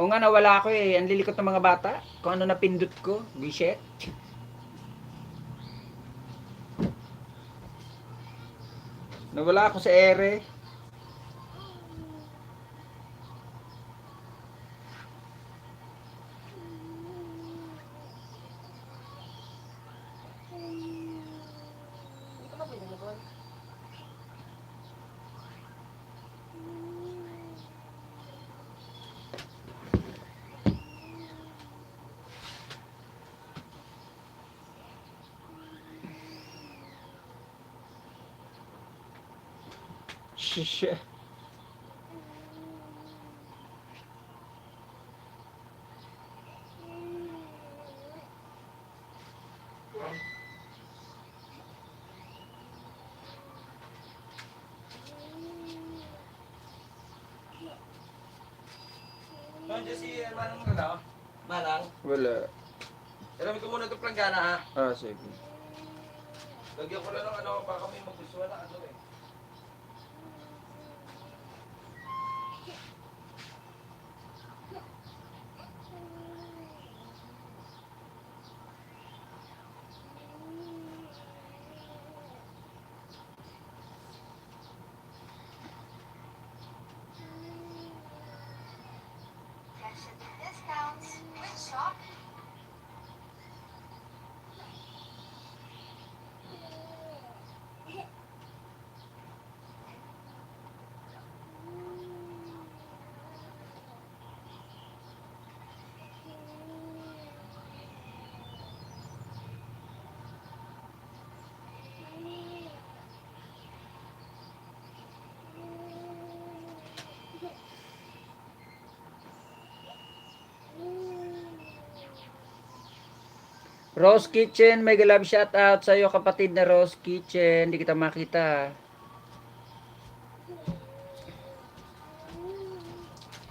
O nga, nawala ako eh. Ang lilikot ng mga bata. Kung ano napindot ko. Reset. Nawala ako sa ere. Shit. Nandiyan si Manang ano? Manang? Wala. Alam ko muna itong planggana ha. Ah, sige. Lagyan ko lang ng ano, baka may magustuhan na ano eh. Discounts with shop. Rose Kitchen, may love shout out sa iyo kapatid na Rose Kitchen. Hindi kita makita.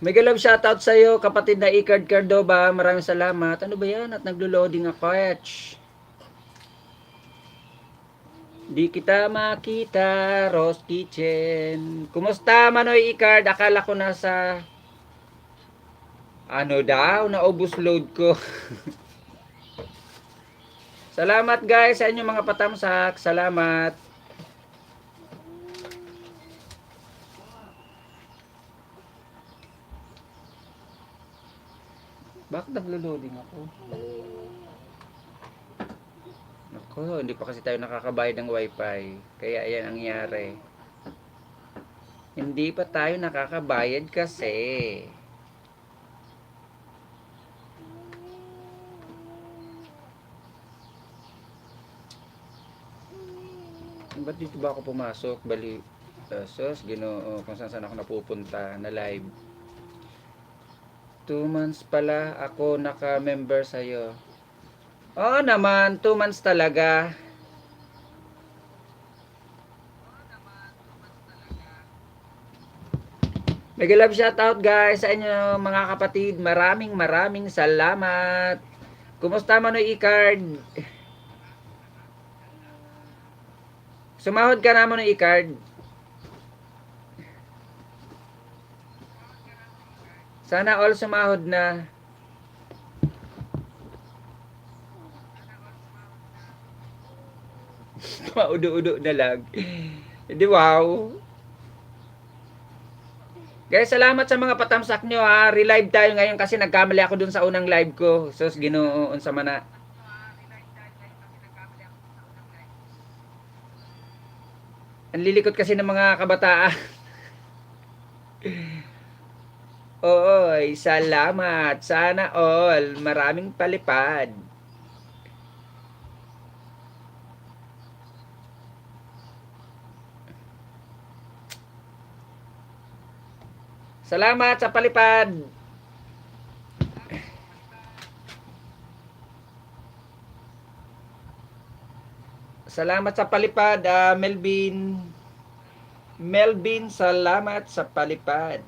May love shout out sa iyo kapatid na Icard Cardova. Maraming salamat. Ano ba yan? At naglo-loading ako. Di kita makita, Rose Kitchen. Kumusta Manoy Icard? Akala ko nasa ano daw, naubos load ko. Salamat guys sa inyong mga patamsak. Salamat. Bakit naglo-loading ako? Ako, hindi pa kasi tayo nakakabayad ng wifi. Kaya yan ang nangyari. Hindi pa tayo nakakabayad kasi. Ba't dito ba ako pumasok? Bali, sus, Ginoo, kung saan ako napupunta na live. 2 months pala ako naka-member sa'yo. Oo naman, 2 months talaga. Mega love shoutout guys sa inyo mga kapatid. Maraming salamat. Kumusta Manoy Icard? Sumahod ka na Manoy Icard. Sana all sumahod na. Maudo-udo na lang. Hindi wow. Guys, salamat sa mga patamsak nyo ha. Relive tayo ngayon kasi nagkamali ako dun sa unang live ko. Sus, Ginoo unsa man na. Ang lilikot kasi ng mga kabataan. Oo, salamat. Sana all. Maraming palipad. Salamat sa palipad. Salamat sa palipad, Melvin. Melvin, salamat sa palipad.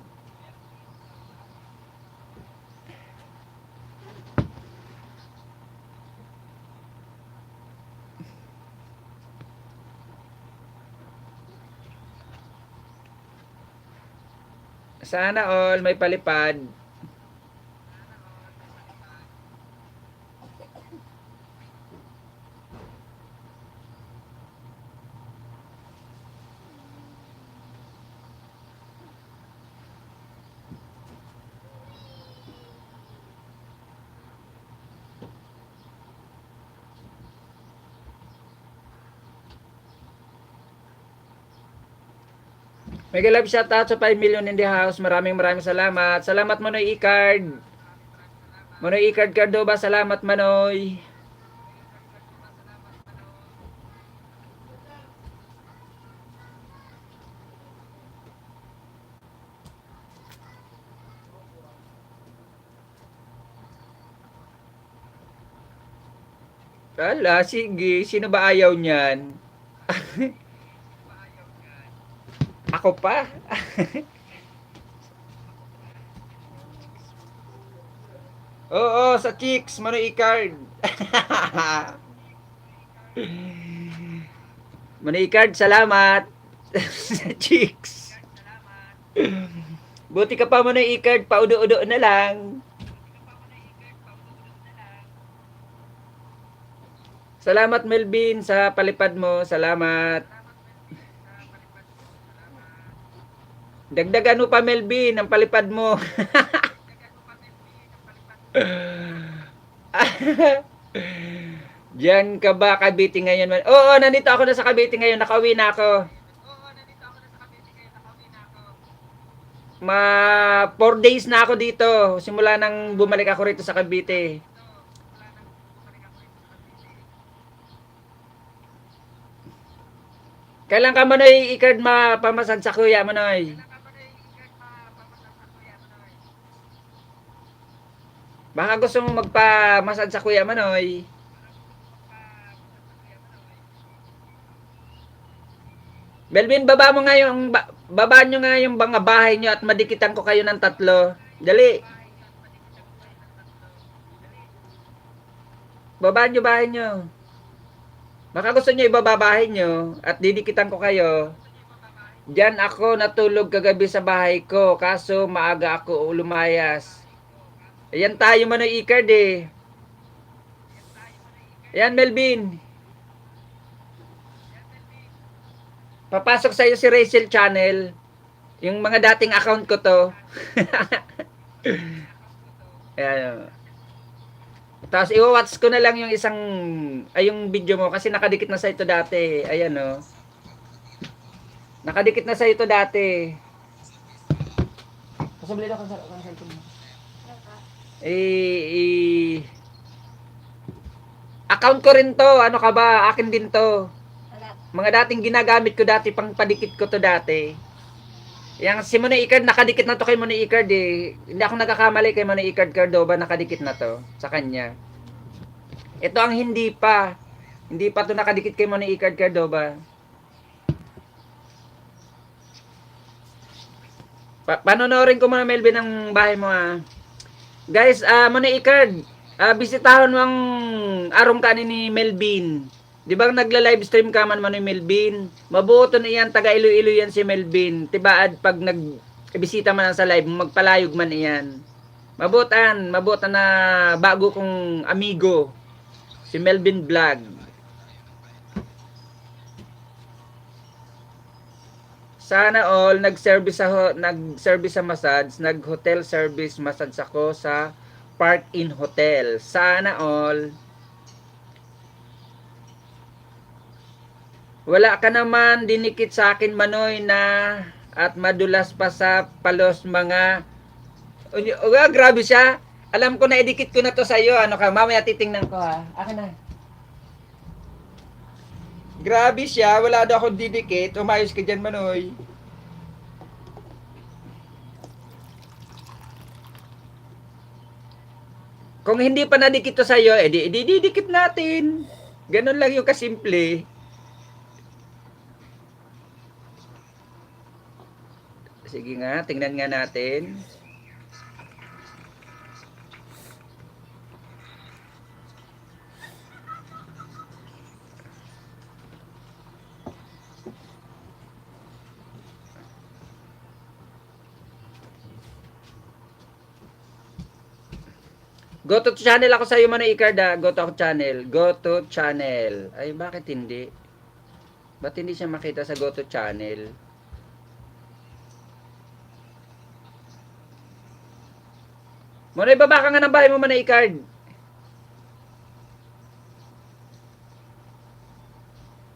Sana all may palipad. Mega love shoutout sa 5 million in the house. Maraming salamat. Salamat Manoy Icard. Manoy Icard Cardoba, salamat Manoy. Ala, sige. Sino ba ayaw niyan? Ako pa. Oo, sa chicks, Manoy Icard. Manoy Icard, salamat. Sa chicks. Buti ka pa Manoy Icard, paudo-udo na lang. Salamat Melvin sa palipad mo. Salamat. Dagdagan mo pa Melvin ang palipad mo. Diyan ka ba Cavite ngayon? Oo, nandito ako na sa Cavite ngayon. Nakauwi na ako. 4 days na ako dito. Simula nang bumalik ako rito sa Cavite. Kailan ka Manoy Icard mapamasad sa kuya Manoy? Baka gusto mong magpamasad sa kuya Manoy. Melvin, baba mo nga yung baba nyo nga yung mga bahay nyo at madikitan ko kayo ng 3. Dali. Baba nyo bahay nyo. Baka gusto nyo ibaba bahay nyo at didikitan ko kayo. Diyan ako natulog kagabi sa bahay ko. Kaso maaga ako lumayas. Ayan tayo Manoy Icard eh. Ayan Melvin. Papasok sa'yo si Rachel Channel. Yung mga dating account ko to. Ayan. Tapos i-watch ko na lang yung yung video mo kasi nakadikit na sa ito dati. Ayan o. Nakadikit na sa ito dati. Pasabili na ko sa cellphone mo. Account ko rin to. Ano ka ba? Akin din to. Mga dating ginagamit ko dati, pang padikit ko to dati. Yang si Manoy Icard, nakadikit na to kay Manoy Icard eh. Hindi ako nagkakamali kay Manoy Icard Cardoba, nakadikit na to sa kanya. Ito ang hindi pa. Hindi pa to nakadikit kay Manoy Icard Cardoba. Panonorin ko muna Melvin ang bahay mo ah. Guys, Manoy Icard, bisitahan mo ang arong kanin ni Melvin. Di ba nagla-live stream ka man Manoy Melvin? Mabuto na iyan, taga Iloilo yan si Melvin. Tibaad pag nagbisita man sa live, magpalayog man iyan. Mabutan na bago kong amigo, si Melvin Vlog. Sana all nag-service sa massage, nag-hotel service massage ako sa Park Inn Hotel. Sana all. Wala ka naman dinikit sa akin Manoy na at madulas pa sa palos mga grabe siya. Alam ko na idikit ko na to sa iyo. Ano ka? Mamaya titingnan ko ha. Akin na. Grabe siya. Wala daw ako didikit. Umayos ka dyan Manoy. Kung hindi pa nadikit to sa iyo, didikit natin. Ganun lang yung kasimple. Sige nga, tingnan nga natin. Go to channel ako sa iyo Manoy Icarda. Go to channel. Go to channel. Ay, bakit hindi? Ba't hindi siya makita sa go to channel? Manoy, baba ka nga ng bahay mo Manoy Icard.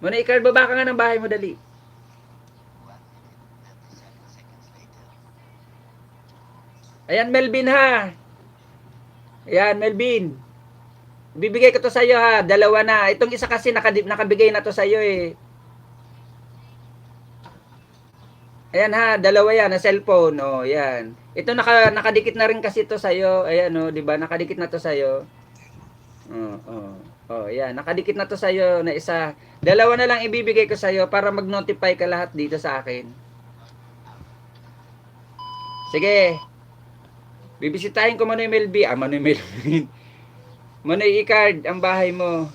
Manoy Icard, baba ka nga ng bahay mo dali. Ayan Melvin ha. Ayan, Melvin. Bibigay ko to sa iyo ha. Dalawa na. Itong isa kasi nakabigay na to sa iyo eh. Ayan ha, dalawa yan na cellphone. Oh, yan. Ito nakadikit na rin kasi to sa iyo. Ayan oh, 'di ba? Nakadikit na to sa iyo. Oh, yan. Nakadikit na to sa iyo na isa. Dalawa na lang ibibigay ko sa iyo para mag-notify ka lahat dito sa akin. Sige. Bibisitahin ko Manoy Melby. Manoy Melvin. Manoy Icard, ang bahay mo.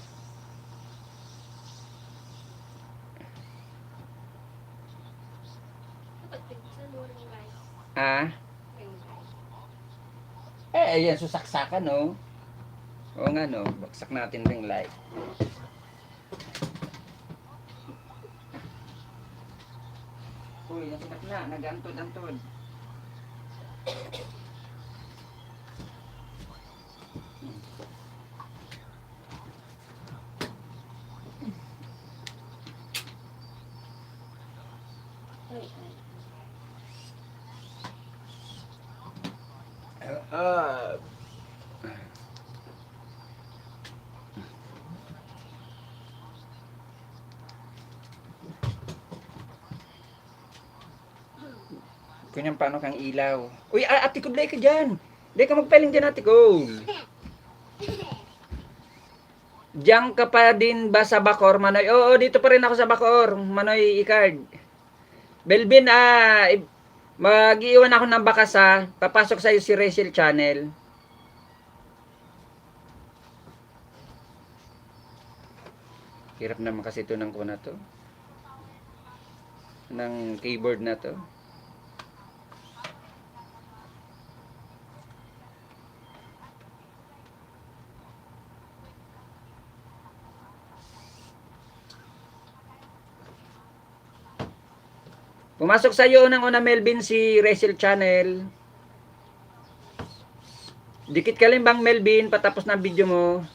Ayan, susaksakan, no? Oo nga, no? Baksak natin ring light. Uy, nasinap na. Nag-antod-antod. Kunyang paano kang ilaw. Uy, ate ko, ka dyan. Di ka magpaling dyan, ate ko. Diyan ka pa din ba sa Bacor, Manoy? Oo, dito pa rin ako sa Bacor, Manoy Icard. Belvin, mag-iwan ako ng bakas ha. Papasok sa'yo si Rachel Channel. Hirap naman kasi ito ng kuna to. Ng keyboard na to. Pumasok sa iyo unang-una Melvin si Rachel Channel. Dikit kalimbang Melvin patapos ng video mo.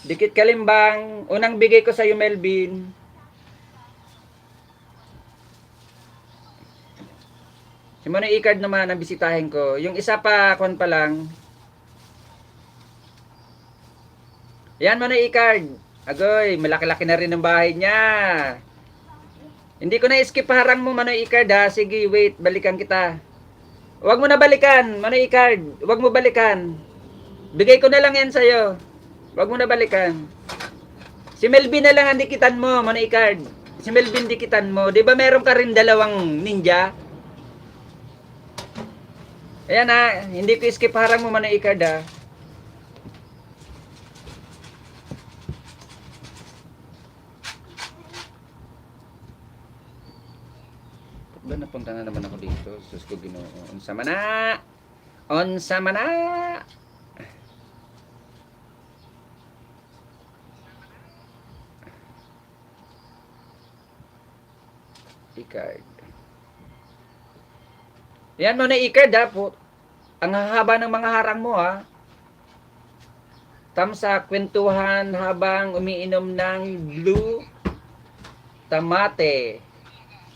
Dikit kalimbang unang bigay ko sa iyo Melvin. Si Manoy Icard naman ang bisitahin ko. Yung isa pa kon pa lang. Yan Manoy Icard. Agoy, malaki-laki na rin ang bahay niya. Hindi ko na skip harang mo Manoy Icard ha. Sige, wait, balikan kita. Huwag mo na balikan, Manoy Icard. Huwag mo balikan. Bigay ko na lang yan sa'yo. Huwag mo na balikan. Si Melvin na lang ang dikitan mo, Manoy Icard. Si Melvin dikitan mo. Di ba meron ka rin dalawang ninja? Ayan ha. Hindi ko skip harang mo Manoy Icard ha. Ba napunta na naman ako dito. Sus ko Ginoo. Unsa man na? Unsa man na? Icard. Yan Manoy Icard ha. Ang haba ng mga harang mo ha. Tamsa kwentuhan habang umiinom ng blue tamate.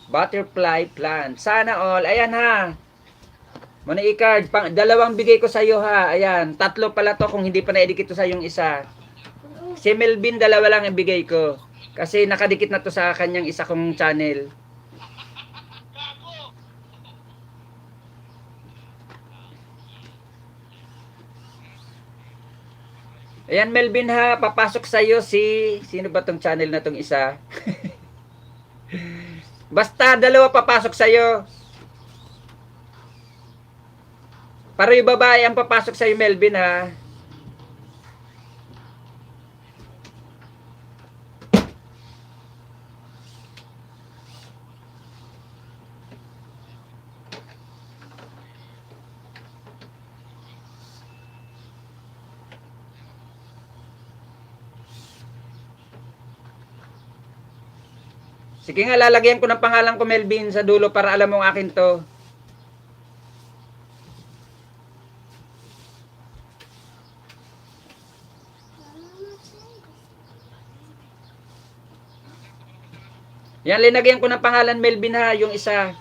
Butterfly plant. Sana all. Ayan ha. Manoy Icard, dalawang bigay ko sa iyo ha. Ayan, tatlo pala to kung hindi pa na-edit to sa yung isa. Si Melvin, dalawa lang ang bigay ko. Kasi nakadikit na to sa kanyang isa kong channel. Ayan Melvin ha, papasok sa iyo sino ba tong channel na tong isa? Basta dalawa papasok sa iyo. Para yung babae ang papasok sa iyo Melvin ha. Sige nga, lalagyan ko ng pangalan ko Melvin sa dulo para alam mong akin to. Yan, linagyan ko ng pangalan Melvin ha, yung isa.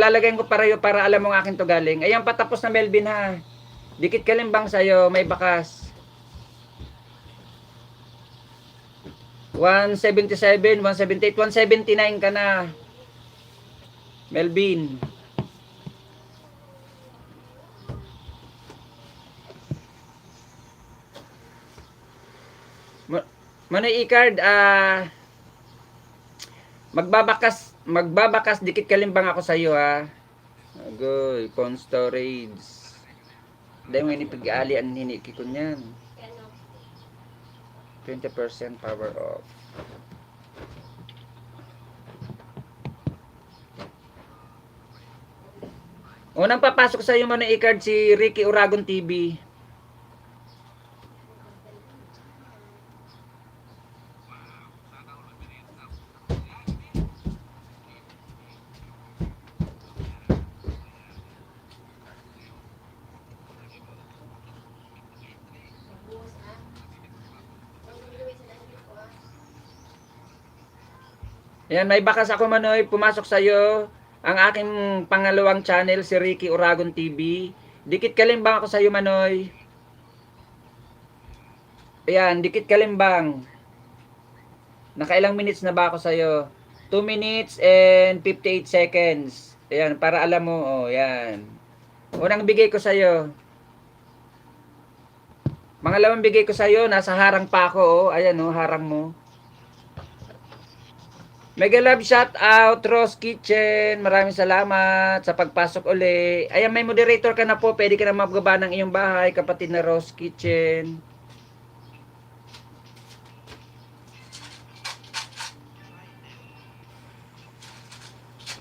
Lalagyan ko para alam mong akin to galing. Ayan, patapos na Melvin ha. Dikit kalimbang sa'yo, may bakas. 177, 178, 179 ka na. Melvin. Manoy Icard, magbabakas dikit kalimbang ako sa iyo ha. Agoy, phone storage. Dahil mo inipag-aalian hiniki ko niyan. 20% power off. Unang papasok sa iyo Manoy Icard si Ricky Uragon TV. Ayan, may bakas ako Manoy, pumasok sa iyo ang aking pangalawang channel, si Ricky Uragon TV. Dikit kalimbang ako sa iyo Manoy. Ayan, dikit kalimbang. Nakailang minutes na ba ako sa iyo? 2 minutes and 58 seconds. Ayan, para alam mo, ayan. Unang bigay ko sa iyo. Pangalawang bigay ko sa iyo, nasa harang pa ako, ayan harang mo. Mega love shout out Rose Kitchen. Maraming salamat sa pagpasok uli. Ayan, may moderator ka na po. Pwede ka na magbaba ng iyong bahay, kapatid na Rose Kitchen.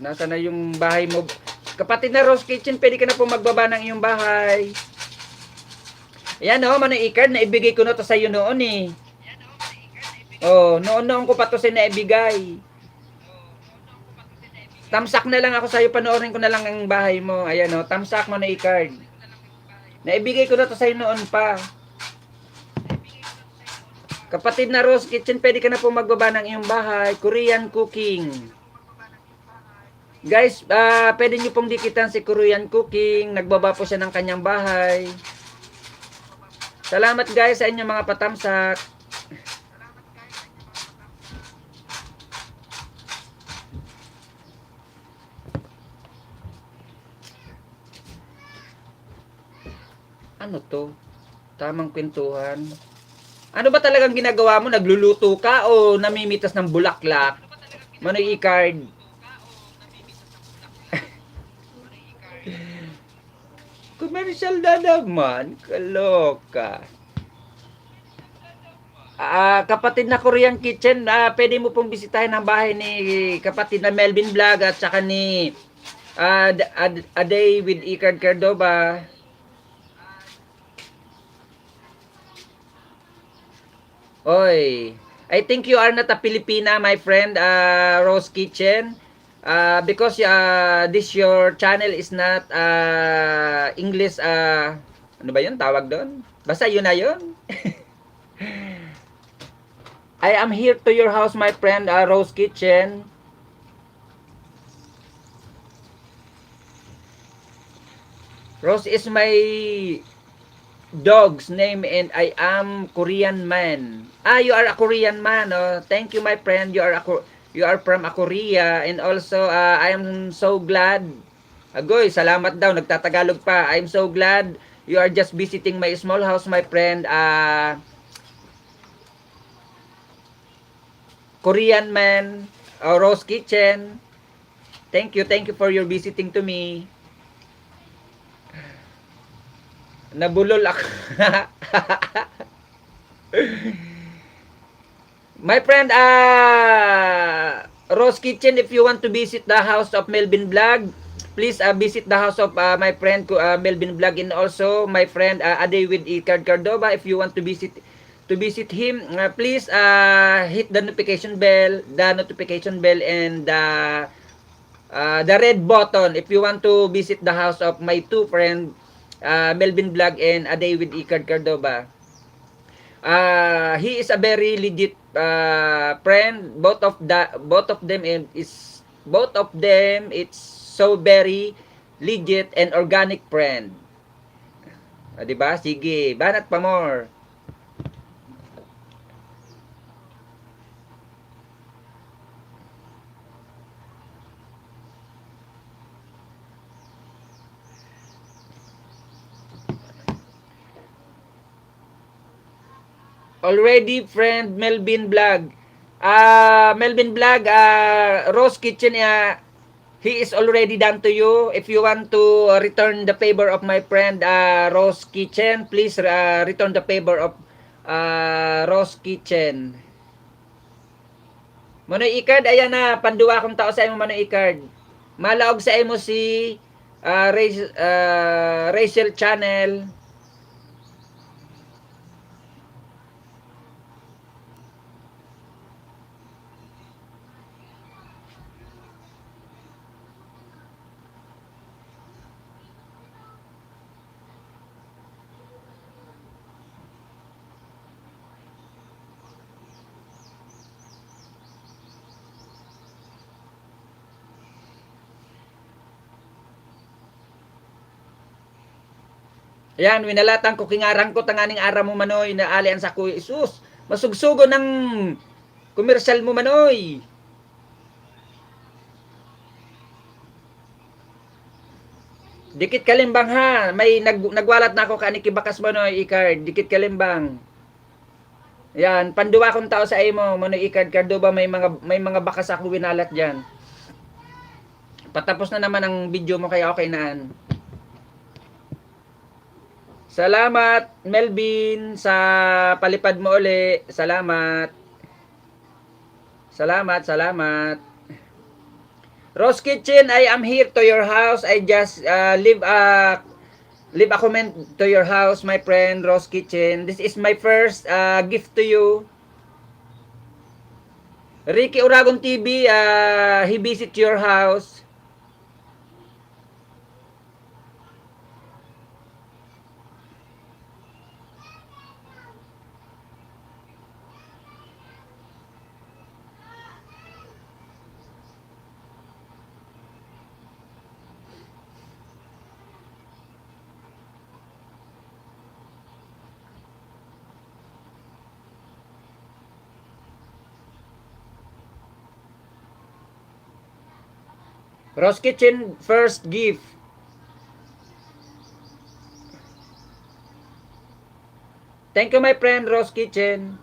Nasa na yung bahay mo? Kapatid na Rose Kitchen, pwede ka na po magbaba ng iyong bahay. Ayan Manoy Icard, naibigay ko na to sa iyo noon eh. Noon ko pa to naibigay. Tamsak na lang ako sa iyo, panoorin ko na lang ang bahay mo. Ayan tamsak Manoy Icard. Naibigay ko na to sa iyo noon pa. Kapatid na Rose Kitchen, pwede ka na po magbaba ng iyong bahay. Korean cooking. Guys, pwede nyo pong dikitan si Korean cooking. Nagbaba po siya ng kanyang bahay. Salamat guys sa inyong mga patamsak. Ano to? Tamang kwentuhan. Ano ba talagang ginagawa mo? Nagluluto ka o namimitas ng bulaklak? Manoy Icard. Commercial na naman. Kaloka. Kapatid na Korean Kitchen, pwede mo pong bisitahin ang bahay ni kapatid na Melvin Vlog at saka ni A Day with Icard Cardova. Oy, I think you are not a Filipina, my friend, Rose Kitchen. Because this your channel is not English, ano ba yun tawag doon? Basta yun na yun. I am here to your house, my friend, Rose Kitchen. Rose is my dog's name and I am Korean man. You are a Korean man. Oh. Thank you, my friend. You are from a Korea, and also I am so glad. Agoy, salamat daw, nagtatagalog pa. I am so glad you are just visiting my small house, my friend. Korean man, Rose Kitchen. Thank you for your visiting to me. Nabulol ako. My friend, Rose Kitchen, if you want to visit the house of Melvin Vlog, please visit the house of my friend Melvin Vlog, and also my friend Ade with Icard Cardova. If you want to visit him, please hit the notification bell, and the red button if you want to visit the house of my two friends, Melvin Vlog and Ade with Icard Cardova. He is a very legit friend. Both of them it's so very legit and organic friend. 'Di ba? Sige, banat pa more. Already friend Melvin Vlog. Melvin Vlog, Rose Kitchen, he is already done to you. If you want to return the favor of my friend Rose Kitchen, please return the favor of Rose Kitchen. Manoy Icard, ayan na, panduwa kong tao sa imo, Manoy Icard. Malaog sa imo si Rachel Channel. Ayan, winalatan ko, kingarang ko tanganing ara mo, Manoy, na alian sa kuya Isus. Masugsugo ng komersyal mo, Manoy. Dikit kalimbang ha. May nagwalat na ako kani kibakas, Manoy Icard. Dikit kalimbang. Ayan, panduwa kong tao sa imo, Manoy Icard Cardova, may mga bakas ako winalat diyan. Patapos na naman ang video mo, kaya okay naan. Salamat Melvin sa palipad mo uli. Salamat. Rose Kitchen, I am here to your house. I just leave a comment to your house, my friend Rose Kitchen. This is my first gift to you. Ricky Uragon TV, he visit your house. Rose Kitchen, first gift. Thank you, my friend Rose Kitchen.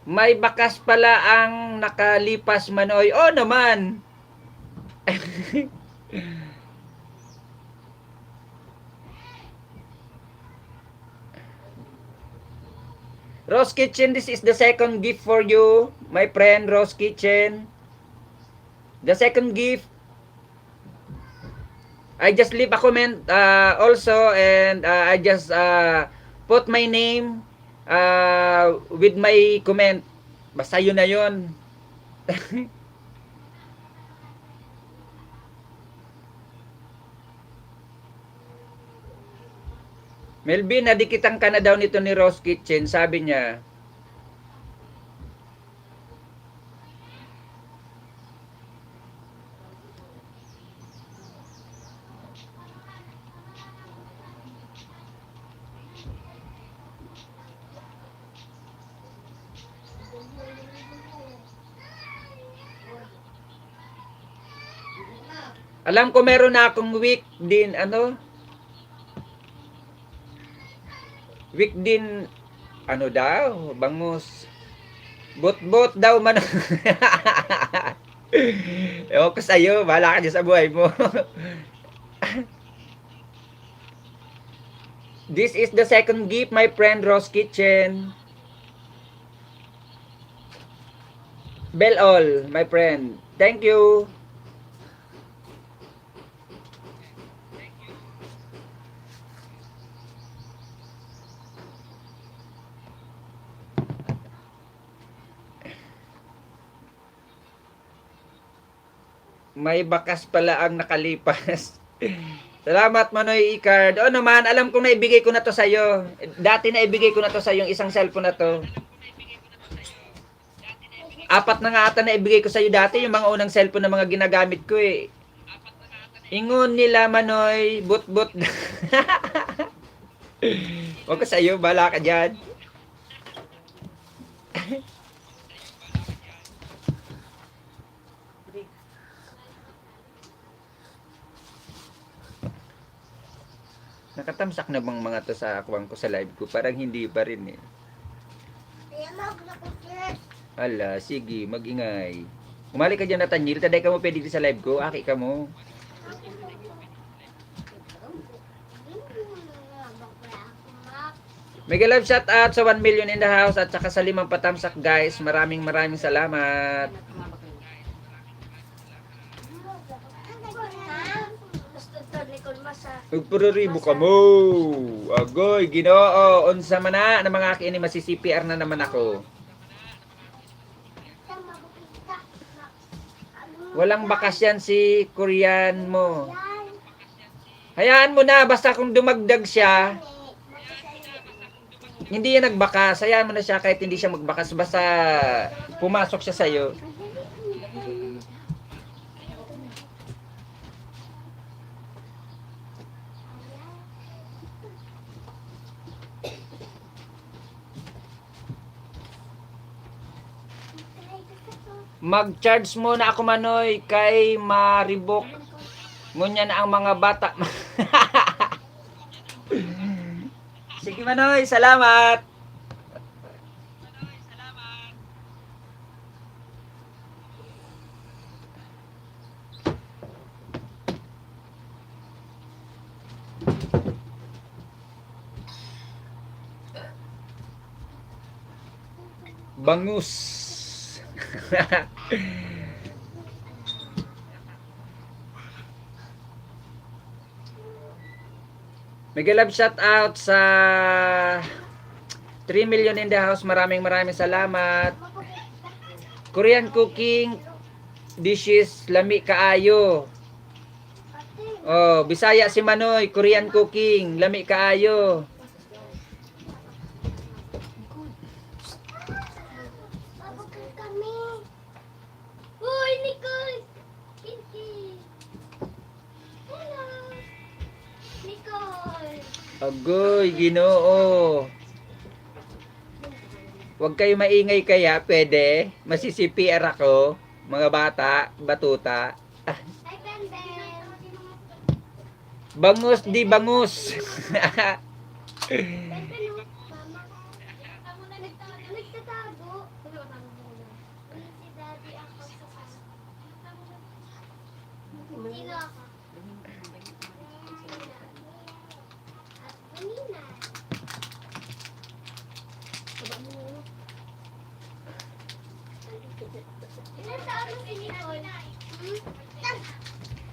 May bakas pala ang nakalipas, Manoy. Oh naman. Rose Kitchen, this is the second gift for you, my friend Rose Kitchen. The second gift. I just leave a comment also, and I just put my name with my comment. Basta yun na yun. Melvin, nadikitan ka na daw nito ni Rose Kitchen, sabi niya. Alam ko meron na akong week din, week din, daw, bangus. Bot-bot daw man. Ewan ko sa'yo, bahala ka dyan sa buhay mo. This is the second gift, my friend Rose Kitchen. Bell all, my friend. Thank you. May bakas pala ang nakalipas. Salamat, Manoy Icard. O naman, alam kong naibigay ko na to sa'yo. Dati naibigay ko na to sa'yo, yung isang cellphone na to. 4 na nga ata naibigay ko sa'yo dati, yung mga unang cellphone na mga ginagamit ko eh. Ingon nila, Manoy, but. Huwag ko sa'yo, bahala ka dyan. Nakatamsak na bang mga to sa akwang ko sa live ko? Parang hindi pa rin eh. Ala, sige, magingay. Umali ka dyan, Nathaniel. Taday ka mo pwede sa live ko. Aki ka mo. Mega love shout out sa 1 million in the house at saka sa 5 patamsak guys. Maraming salamat. Ugpururibo ka mo. Agoy, Ginoo. Unsa man na ng mga aki ini masi-CPR na naman ako. Walang bakas yan si Korean mo. Hayaan mo na, basta kung dumagdag siya, hindi yan nagbakas. Hayaan mo na siya kahit hindi siya magbakas. Basta pumasok siya sa'yo. Mag-charge muna ako, Manoy, kay Maribok. Ngunya na ang mga bata. Sige, Manoy, salamat. Bangus. Mega love shout out sa 3 million in the house. Maraming salamat. Korean cooking dishes lami kaayo. Oh, Bisaya si Manoy, Korean cooking lami kaayo. Agoy, Ginoo. Huwag kayo maingay kaya, pwede. Masi-CPR ako, mga bata, batuta. Bangus di bangus.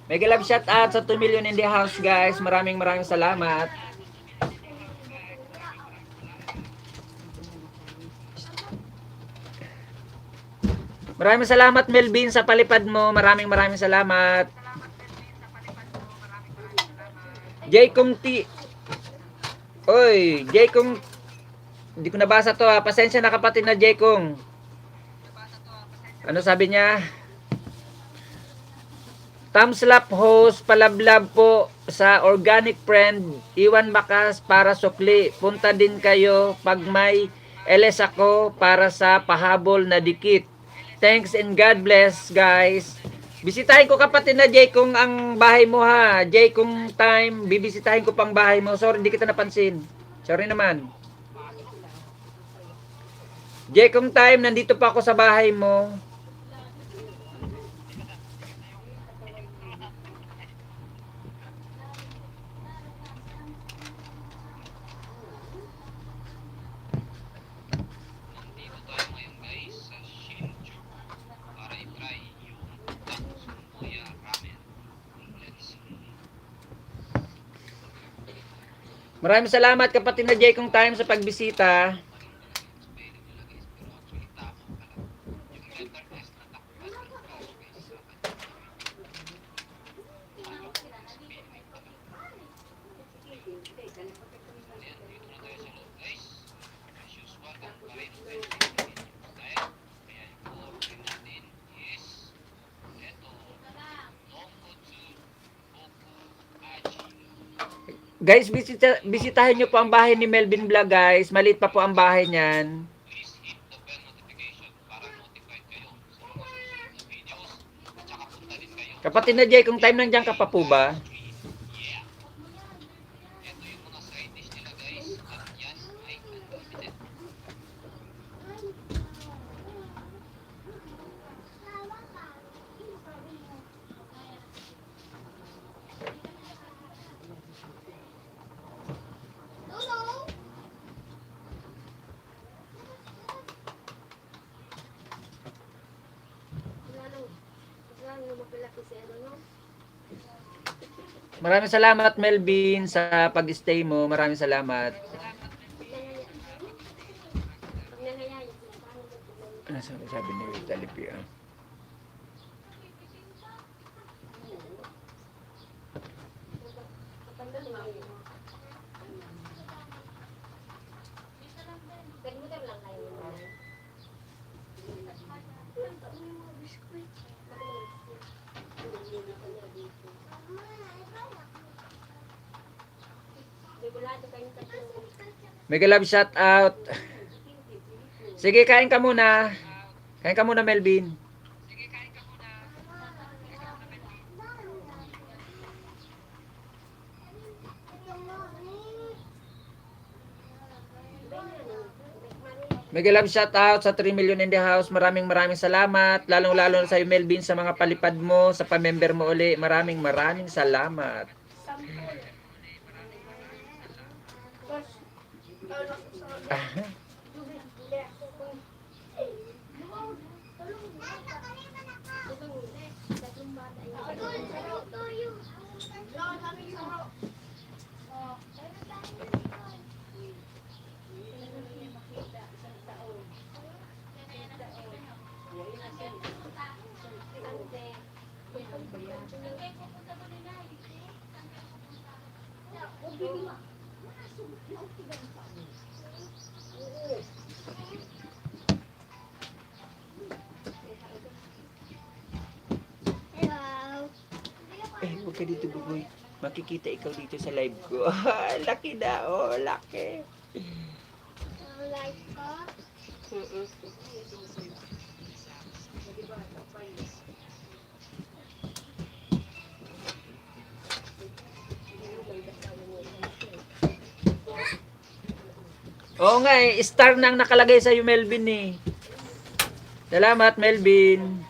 Mega love shout out sa 2 million in the house guys. Maraming salamat. Maraming salamat Melvin sa palipad mo. Maraming salamat. Jay Kung T. Oy, Jay Kung. Hindi ko nabasa to ha. Pasensya na kapatid na Jay Kung. Ano sabi niya? Thumbs up host, palablab po sa organic friend, iwan bakas para sukli. Punta din kayo pag may LS ako para sa pahabol na dikit. Thanks and God bless guys. Bisitahin ko kapatid na Jay kung ang bahay mo ha. Jay kung time, bibisitahin ko pang bahay mo. Sorry, hindi kita napansin. Sorry naman. Jay kung time, nandito pa ako sa bahay mo. Maraming salamat kapatid na Jay kung time sa pagbisita. Guys, bisitahin nyo po ang bahay ni Melvin Vlog guys. Maliit pa po ang bahay niyan. Kapatid na Jay, kung time nandiyan ka pa po ba? Maraming salamat Melvin sa pag-stay mo. Maraming salamat. Ano sabi ni Talipia? Mega love shout out. Sige, kain ka muna. Kain ka muna, Melvin. Mega love shout out sa 3 million in the house. Maraming salamat. Lalong-lalo sa iyo, Melvin, sa mga palipad mo, sa pamember mo uli. Maraming salamat. Huwag ka dito, Buboy. Makikita ikaw dito sa live ko. Laki na, oh, laki. Live ko? Oo nga eh, star nang nakalagay sa iyo, Melvin eh. Salamat, Melvin.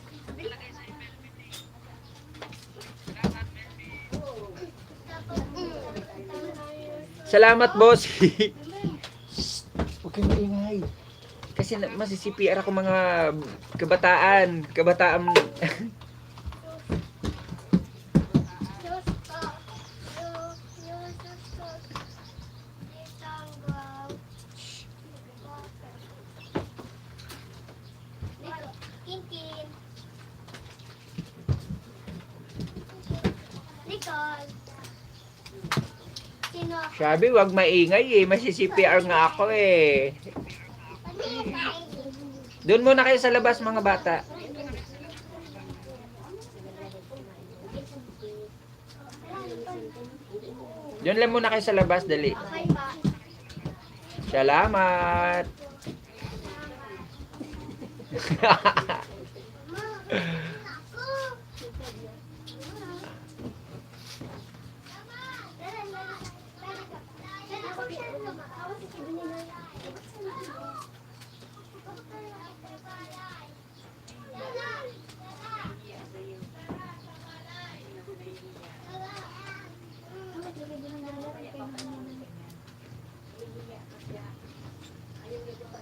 Salamat, boss. Huwag kang maingay. Kasi masisi-CPR ako mga kabataan. Kinkin. Tol. Sino? Sabi, wag maingay eh. Masi-CPR nga ako eh. Doon muna kayo sa labas mga bata. Doon lang muna kayo sa labas, dali. Okay ba? Salamat.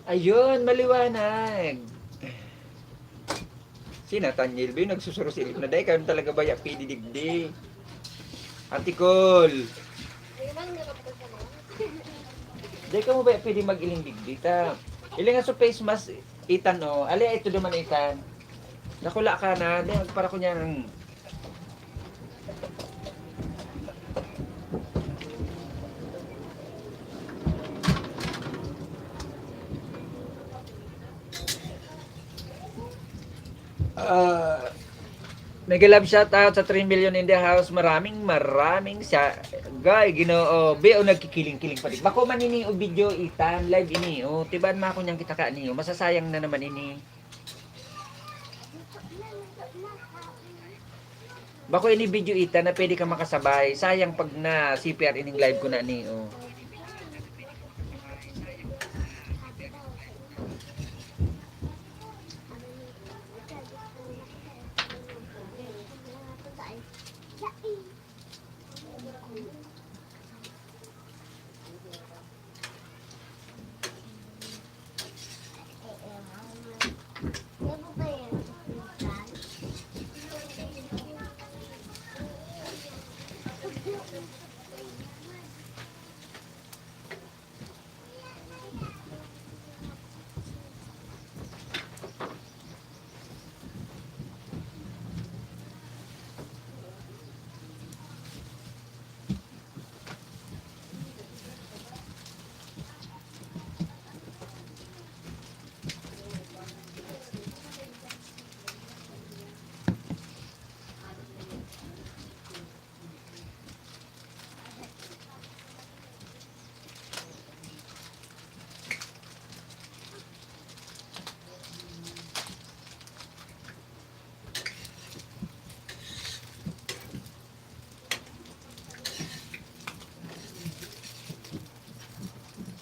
Ayun, maliwanag. Si Nathaniel ba yung nagsusurusilip na dahi? Kayo talaga ba yung pididigdi? Atikol. Dahi ka mo ba pwede mag-iling digdi ta? Iling nga sa face mask, Itan o. Ali, ito naman Itan. Nakula ka na. Dahi, magpara ko niya ng... Mega love shout out sa 3 million in the house. Maraming sa gay Ginoo. Be o nagkikiling-kiling pa di. Bako man ini o video Itan live ini o tiban ma ko niyang kita ka niyo. Masasayang na naman ini. Bako ini video Itan na pwede ka makasabay. Sayang pag na CPR ining live ko na ni o.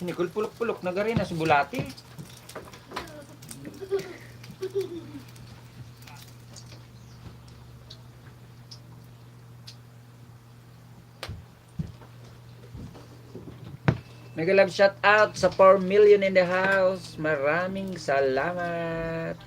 Nicole pulok-pulok nagari na sa bulati. Mega love shout out sa 4 million in the house. Maraming salamat.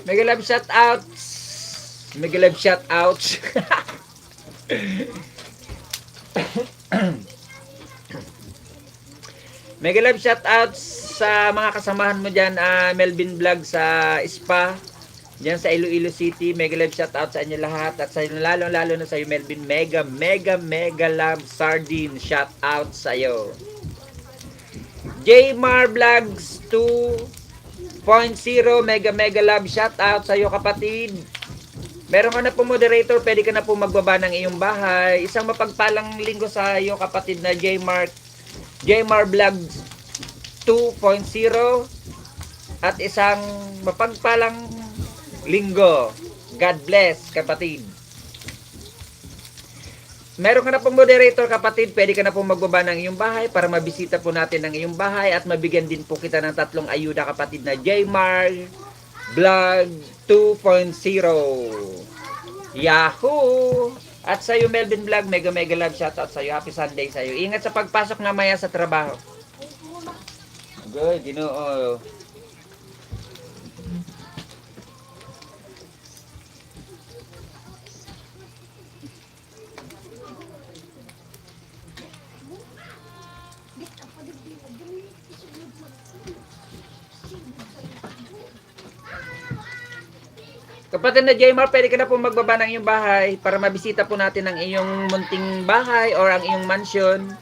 Mega love shout out. Mega love shout out. Mega love shout out sa mga kasamahan mo diyan, Melvin Vlog sa Spa diyan sa Iloilo City. Mega love shout out sa inyo lahat at sa lalo na sa iyo Melvin. Mega love sardine shout out sa iyo. Jmar Vlogs 2.0 mega love shout out sa iyo kapatid. Meron ka na po moderator, pwede ka na po magbaba ng iyong bahay. Isang mapagpalang linggo sa iyo kapatid na Jmar Vlogs 2.0 at isang mapagpalang linggo. God bless kapatid. Meron ka na pong moderator kapatid, pwede ka na pong magbaba ng iyong bahay para mabisita po natin ang iyong bahay at mabigyan din po kita ng 3 ayuda kapatid na Jmar Vlog 2.0. Yahoo! At sa iyo Melvin Vlog, mega love shoutout sa iyo. Happy Sunday sa iyo. Ingat sa pagpasok na maya sa trabaho. Good, Ginoo. Kapatid na Jmar, pwede ka na po magbaba ng iyong bahay para mabisita po natin ang iyong munting bahay or ang iyong mansion.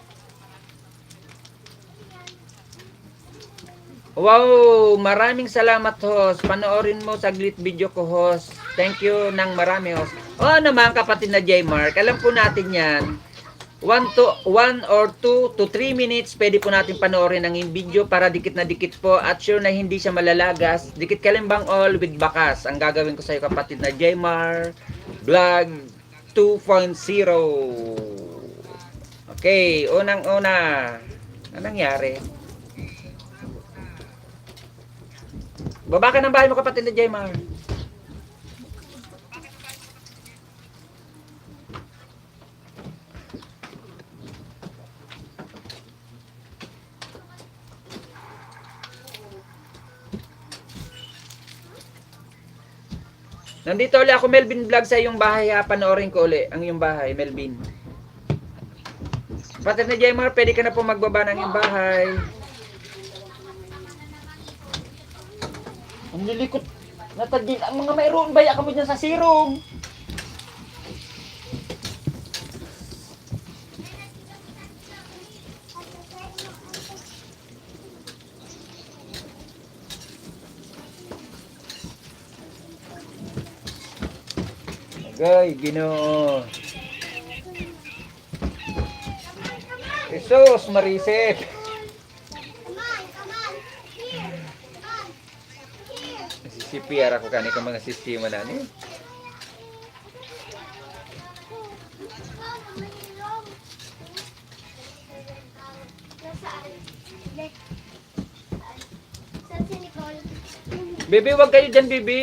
Wow, maraming salamat host. Panoorin mo saglit video ko host. Thank you ng marami host. Oo naman kapatid na Jmar, alam po natin yan. 1 or 2 to 3 minutes pwede po natin panoorin ang iyong video para dikit na dikit po at sure na hindi siya malalagas. Dikit kalimbang all with bakas. Ang gagawin ko sa iyo kapatid na Jmar Vlog 2.0. Okay, unang-una. Anong nangyari? Baba ka ng bahay mo kapatid na Jmar. Nandito ulit ako Melvin Vlog sa iyong bahay ha. Panoorin ko ulit ang iyong bahay Melvin. Kapatid na Jmar, pwede ka na po magbaba ng iyong bahay. Ang lilikot. Natagil ang mga mayroon. Baya ka mo dyan sa sirong. Agay, Ginoo. Jesus, Mariset. CPR ako kanina mga sistema na ni. Bebe, wag kayo dyan, bebe.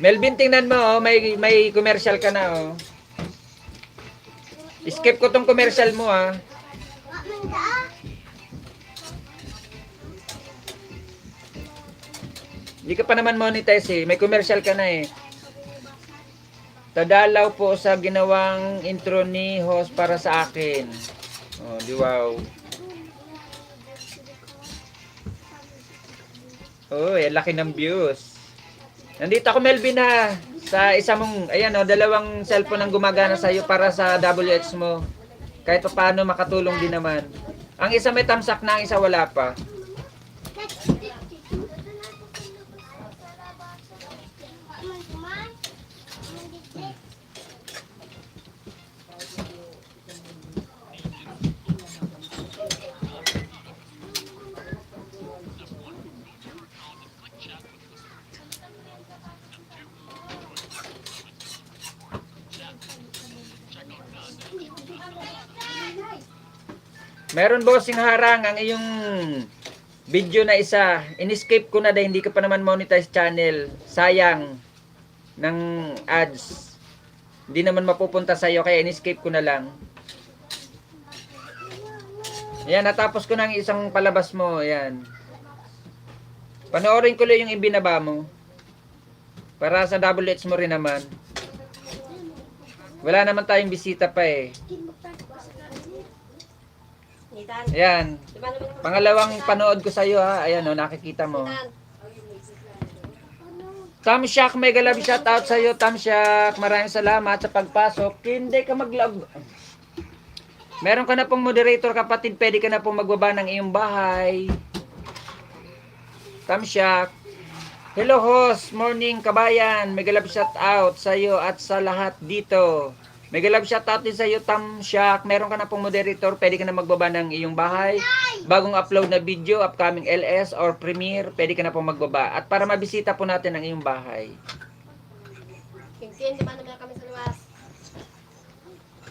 Melvin, tingnan mo, oh, may commercial ka na, oh. Skip ko tong commercial mo, ah. Hindi ka pa naman monetize, eh. May commercial ka na, eh. Tadalaw po sa ginawang intro ni host para sa akin. Oh, di wow. Oh, laki ng views. Nandito ako Melvin ha. Sa isa mong, ayan o, 2 cellphone ang gumagana sa iyo para sa WH mo. Kahit pa paano makatulong din naman. Ang isa may tamsak na, ang isa wala pa. Meron bossing harang ang iyong video na isa. In-escape ko na dahil hindi ka pa naman monetize channel. Sayang ng ads. Hindi naman mapupunta sa iyo kaya in-escape ko na lang. Ayan, natapos ko na ang isang palabas mo. Ayan. Panoorin ko lang yung ibinaba mo. Para sa WH mo rin naman. Wala naman tayong bisita pa eh. Ayan. Pangalawang panood ko sa iyo ha. Ayan o, nakikita mo. Tamsyak, mega love shout out sa iyo, Tamsyak. Maraming salamat sa pagpasok. Hindi ka mag-love. Meron ka na pong moderator kapatid. Pwede ka na pong magbaba ng iyong bahay. Tamsyak. Hello host, morning kabayan. Mega love shout out sa iyo at sa lahat dito. Mega love shoutout din sa iyo, Tam Shack. Meron ka na pong moderator, pwede ka na magbaba ng iyong bahay. Bagong upload na video, upcoming LS or premiere, pwede ka na pong magbaba. At para mabisita po natin ang iyong bahay. Kinsin, di ba naman kami sa luwas?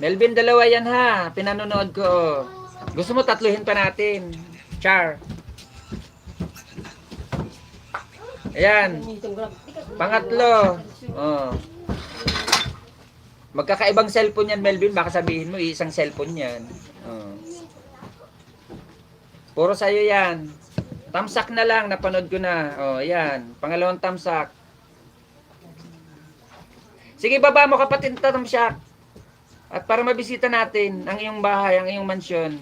Melvin, dalawa yan ha. Pinanonood ko. Gusto mo tatluhin pa natin? Char. Ayan. Pangatlo. Oh. Magkakaibang cellphone yan, Melvin. Baka sabihin mo, isang cellphone yan. Oh. Puro sa'yo yan. Tamsak na lang, napanood ko na. Oh, yan. Pangalawang tamsak. Sige, baba mo kapatid tamsak. At para mabisita natin ang iyong bahay, ang iyong mansyon.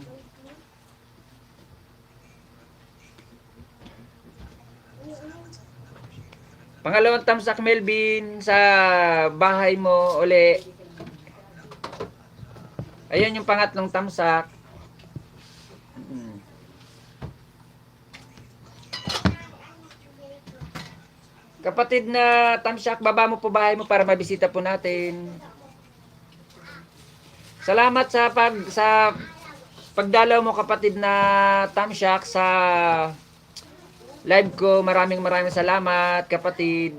Pangalawang tamsak, Melvin, sa bahay mo uli. Ayan yung pangatlong tamsak. Kapatid na tamsak, baba mo po bahay mo para mabisita po natin. Salamat sa pagdalaw mo, kapatid na tamsak, sa live ko. Maraming salamat, kapatid.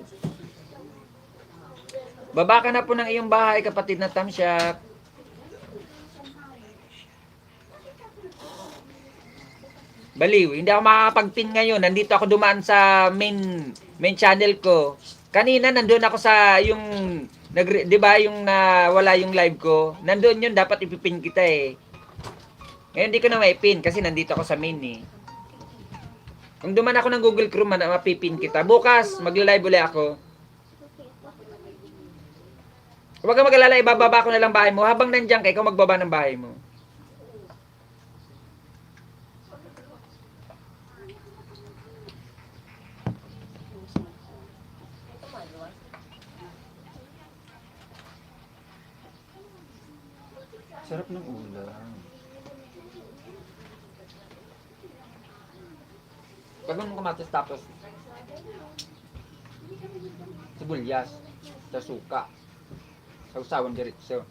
Baba ka na po ng iyong bahay, kapatid na tamsak. Baliw, hindi ako makakapag-pin ngayon. Nandito ako dumaan sa main channel ko. Kanina nandun ako sa yung 'di ba yung wala yung live ko. Nandun yun, dapat ipipin kita eh. Ngayon hindi ko na maipin kasi nandito ako sa main eh. Kung duman ako ng Google Chrome, mapipin kita. Bukas magla-live ulit ako. Huwag kang mag-alala, ibababa ko na lang bahay mo. Habang nandiyan ka, ikaw magbaba ng bahay mo. Sarap ng ulam. Pagod mo kamatis tapos sibuyas, sa suka, sausawan diretso.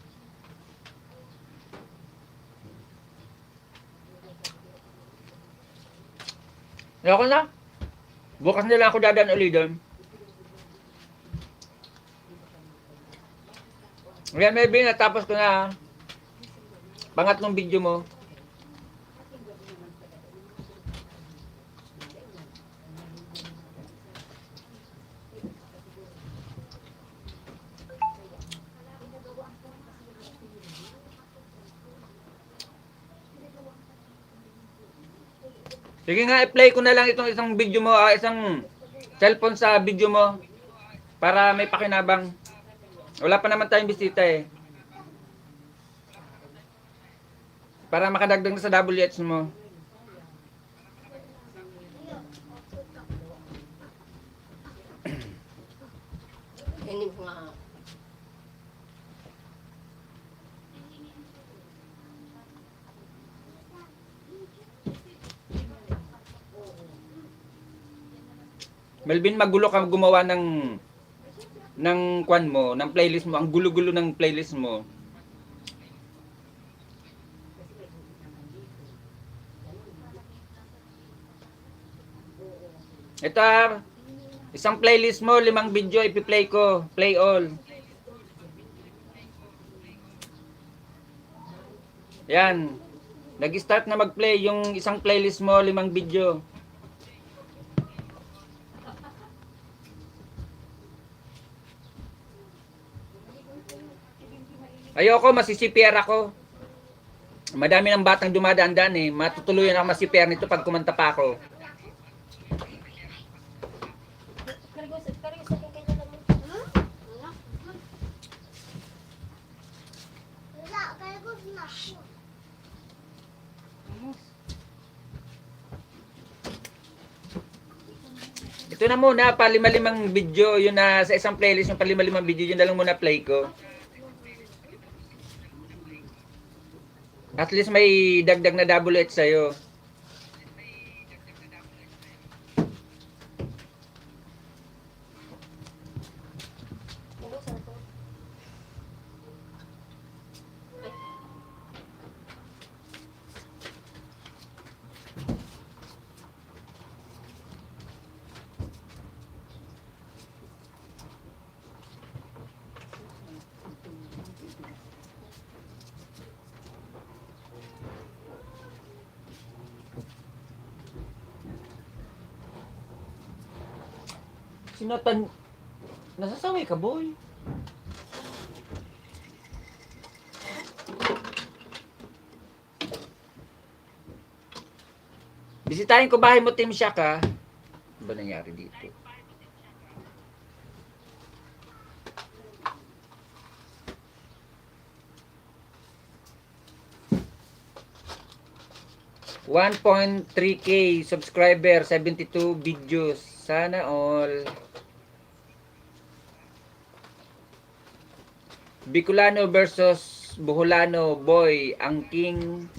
Ayoko na. Bukas na lang ako dadaan ulit doon. Ngayon maybe natapos ko na pangatlong video mo. Sige nga, i-play ko na lang itong isang video mo, isang cellphone sa video mo para may pakinabang. Wala pa naman tayong bisita eh. Para makadagdag na sa WH mo. Hindi ko nga. Melvin, magulo ka gumawa ng kwan mo, ng playlist mo. Ang gulo-gulo ng playlist mo. Ito, isang playlist mo, 5 video ipi-play ko. Play all. Yan. Nag-start na mag-play yung isang playlist mo, 5 video. Ayoko, masisipir ako. Madami ng batang dumadaan-daan eh. Matutuluyan ako masipir nito pag kumanta pa ako. Ito na muna, pa 5 video. Yun na sa isang playlist, yung pa 5 video, yun na lang muna play ko. At least may dagdag na WH sa'yo. Sinatan... Nasasaway ka, boy. Bisitahin ko bahay mo, Team Shack, ha? Ano ba nangyari dito? .3K subscriber, 72 videos. Sana all. Bicolano versus Boholano, boy, ang king.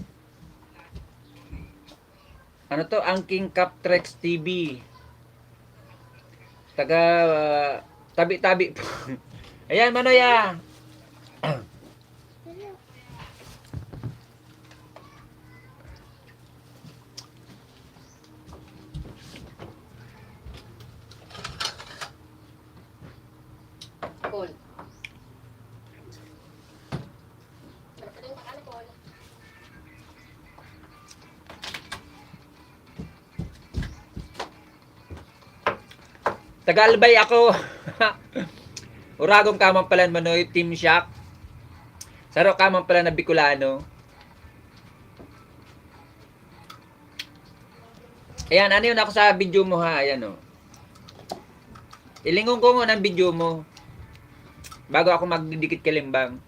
Ano to? Ang King Captrex TV. Taga tabi-tabi po. Ayan, Manoya. Cool. Ano pa rin takala, cool. Tagalbay ako. Uragong kamang pala Manoy, Team Shack. Saro kamang pala na Bicolano. Ayan, ano yun ako sa video mo ha? Ayan o. Ilingon ko muna ang video mo. Bago ako magdidikit kalimbang.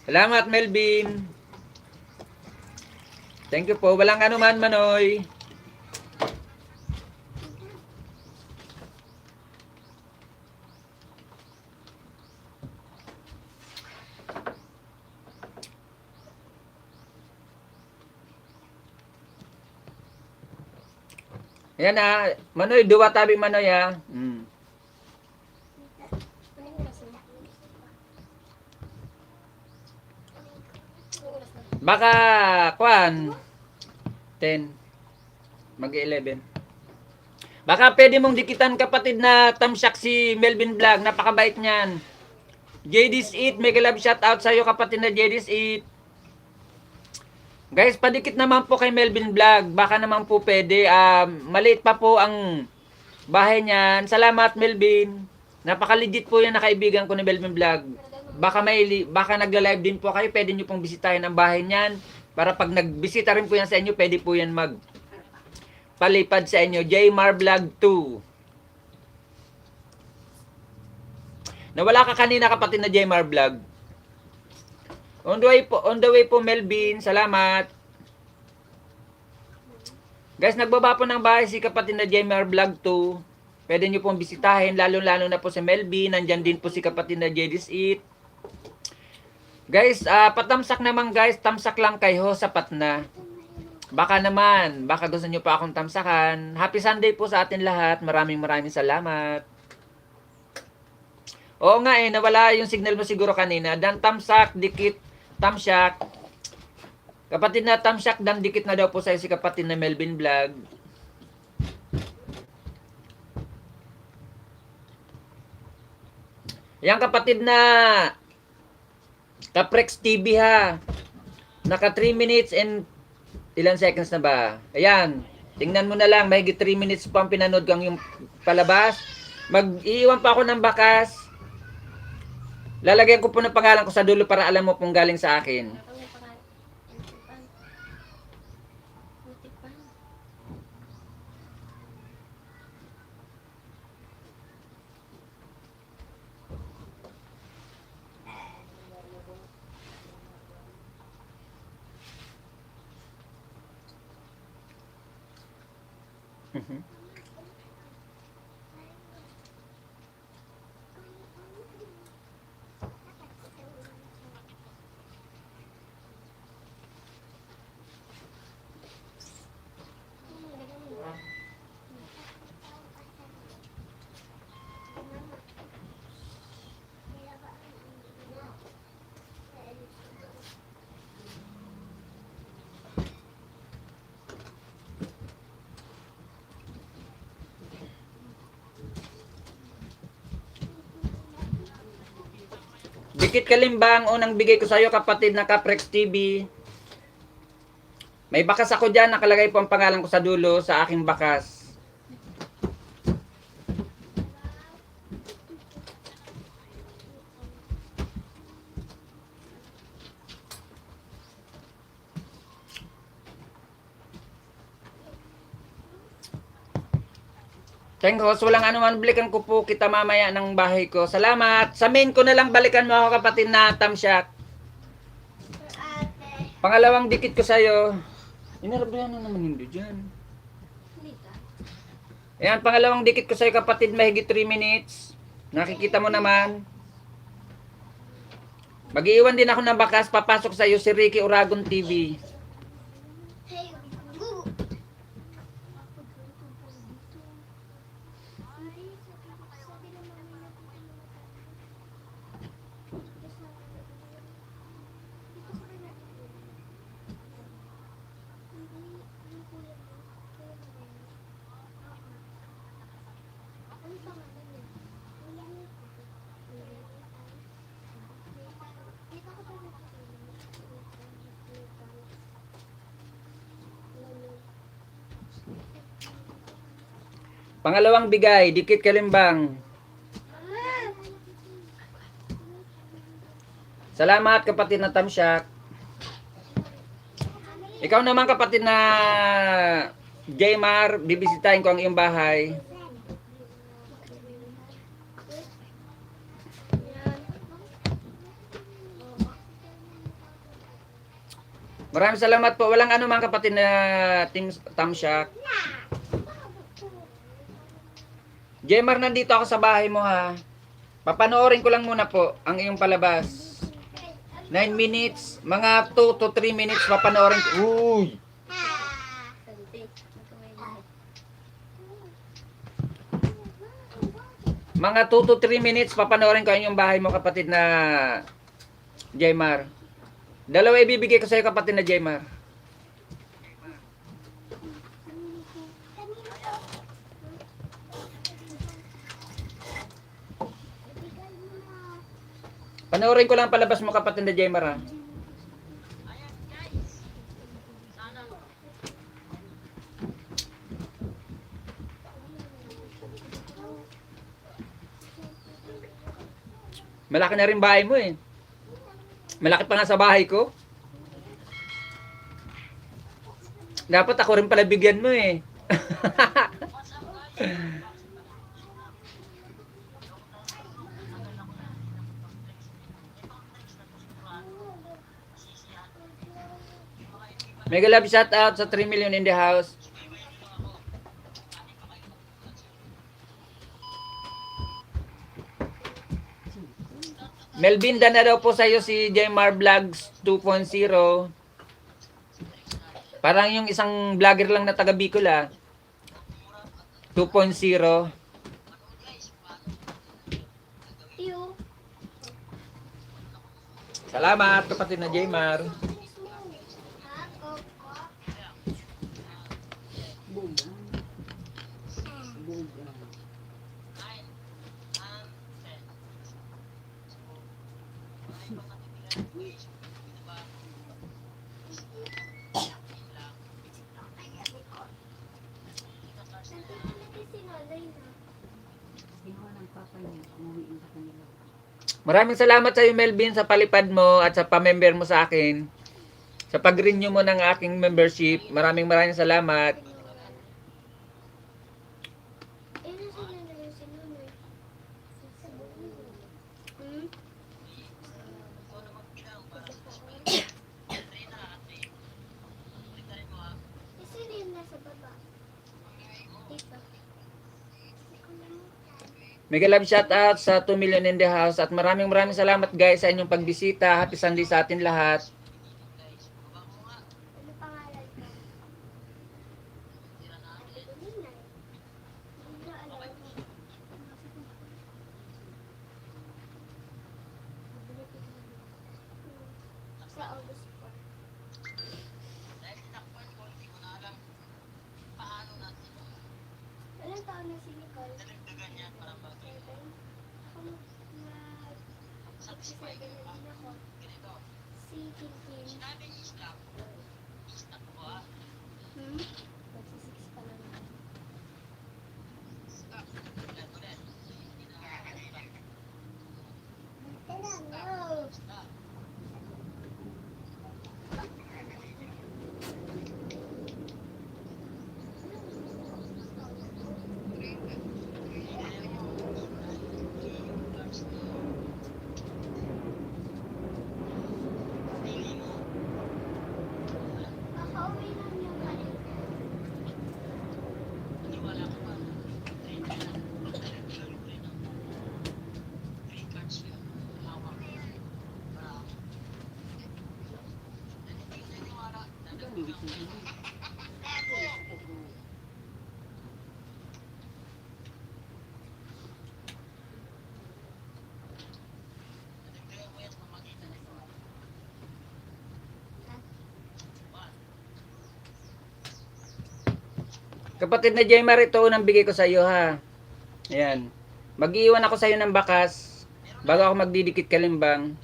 Salamat, Melvin. Thank you po. Walang anuman, Manoy. Ayan na. Manoy, duwa tabi Manoy ha. Anong oras na? Anong oras na? Baka, kwan, 10, mag-11. Baka pwede mong dikitan kapatid na tamsyak si Melvin Vlog. Napakabait niyan. JD's Eat, mega love shoutout sa'yo kapatid na JD's Eat. Guys, padikit naman po kay Melvin Vlog. Baka naman po pwede. Maliit pa po ang bahay niyan. Salamat, Melvin. Napaka-legit po yan na kaibigan ko ni Melvin Vlog. Baka nagla-live din po kayo. Pwede nyo pong bisitahin ang bahay niyan. Para pag nagbisita rin po yan sa inyo, pwede po yan palipad sa inyo. Jmar Vlog 2. Nawala ka kanina kapatid na Jmar Vlog. On the way po Melvin. Salamat. Guys, nagbaba po ng bahay si kapatid na Jmar Vlog 2. Pwede nyo pong bisitahin. Lalo-lalo na po si Melvin. Nandyan din po si kapatid na JD's Eat. Guys, patamsak naman guys. Tamsak lang kayo. Sapat na. Baka naman. Baka gusto nyo pa akong tamsakan. Happy Sunday po sa atin lahat. Maraming salamat. Oo nga nawala yung signal mo siguro kanina. Dan tamsak, dikit, tamsyak. Kapatid na tamsyak, dan dikit na daw po sa si kapatid na Melvin Vlog. Yan kapatid na Caprex TV ha. Naka 3 minutes and ilan seconds na ba? Ayan. Tingnan mo na lang. Mahigit 3 minutes pa ang pinanood kang yung palabas. Mag-iiwan pa ako ng bakas. Lalagyan ko po ng pangalan ko sa dulo para alam mo kung galing sa akin. Ano yung pangalan? Utipan. Dikit Kalimbang, unang bigay ko sa'yo kapatid na Caprex TV. May bakas ako dyan, nakalagay po ang pangalan ko sa dulo sa aking bakas. Thank host, walang anuman, balikan ko po kita mamaya ng bahay ko. Salamat. Sa main ko na lang balikan mo ako kapatid na Tamsyak. Ate. Pangalawang dikit ko sa'yo. Inarabayan na naman hindi dyan. Dito. Ayan, pangalawang dikit ko sa'yo kapatid, mahigit 3 minutes. Nakikita mo naman. Mag-iwan din ako ng bakas, papasok sa'yo si Ricky Uragon TV. Hey, Google. Pangalawang bigay, dikit Kalimbang. Salamat kapatid na Tamsyak. Ikaw naman kapatid na Jaymar, bibisitahin ko ang iyong bahay. Maraming salamat po. Walang ano man kapatid na Team Tamsyak. Jaymar, nandito ako sa bahay mo ha. Papanoorin ko lang muna po ang iyong palabas. 9 minutes, mga 2 to 3 minutes papanoorin ko. Uy! Mga 2 to 3 minutes papanoorin ko ang iyong bahay mo kapatid na Jaymar. Dalawa ibibigay ko sa iyo kapatid na Jaymar. Panoorin ko lang palabas mo kapatid na Jaymar ha. Malaki na rin bahay mo eh. Malaki pa nga sa bahay ko. Dapat ako rin pala bigyan mo eh. Mega love shout out sa 3 million in the house. Melvin, na daw po sa iyo si Jaymar Vlogs 2.0. Parang yung isang vlogger lang na taga Bicol 2.0. You. Salamat kapatid na Jaymar. Maraming salamat sa iyo Melvin sa palipad mo at sa pa-member mo sa akin. Sa pag-renew mo ng aking membership. Maraming salamat. Mega love shout out sa 2 million in the house at maraming salamat guys sa inyong pagbisita. Happy Sunday sa atin lahat. Ano pangalan ko? Sa August 4. Ilang taon na si Nicole? Si Seven din ako. Si Tintin. Magsi-six pa lang ako. No. Kakauwi lang yung kanin. Kapatid na Jaymar, ito unang bigay ko sa iyo ha. Ayan. Mag-iwan ako sa iyo ng bakas bago ako magdidikit kalimbang.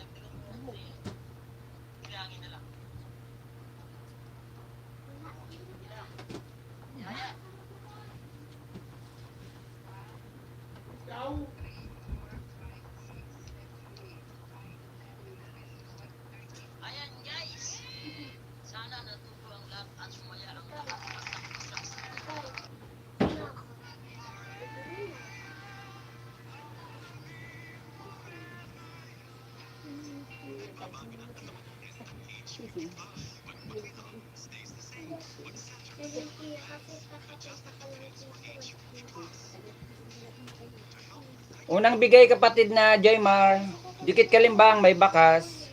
Unang bigay kapatid na Jaymar, dikit kalimbang, may bakas.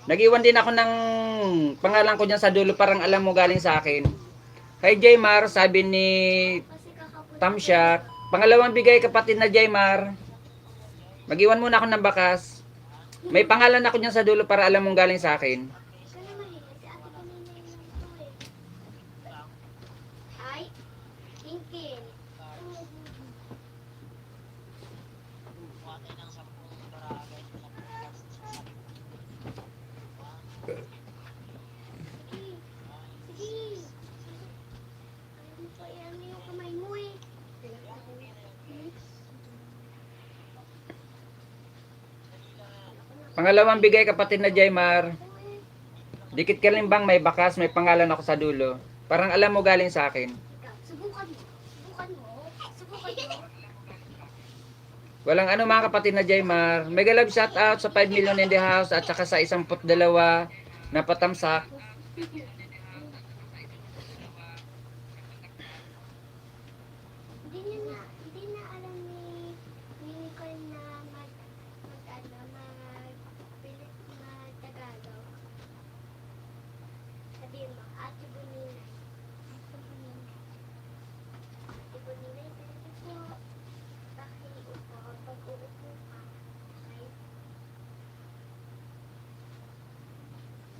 Nag-iwan din ako ng pangalan ko dyan sa dulo, parang alam mo galing sa akin. Kay Jaymar, sabi ni Tamsyak, pangalawang bigay kapatid na Jaymar, mag-iwan muna ako ng bakas. May pangalan ako dyan sa dulo para alam mong galing sa akin. Ay, Tintin. Sige. Ano pa yan yung kamay mo eh. Pangalawang bigay kapatid na Jaymar, dikit kalimbang, may bakas, may pangalan ako sa dulo. Parang alam mo galing sa akin. Subukan mo. Subukan mo. Subukan mo. Walang ano mga kapatid na Jaymar. Mega love shout out sa 5 million in the house at saka sa 12 na patamsak. Hindi na alam ni Nicole na pilit Tagalog. Sabihin mo, Ate Bonina. Ate Bonina. Ate Bonina, ganito po. Pakiupo. Pag uupo ka, okay?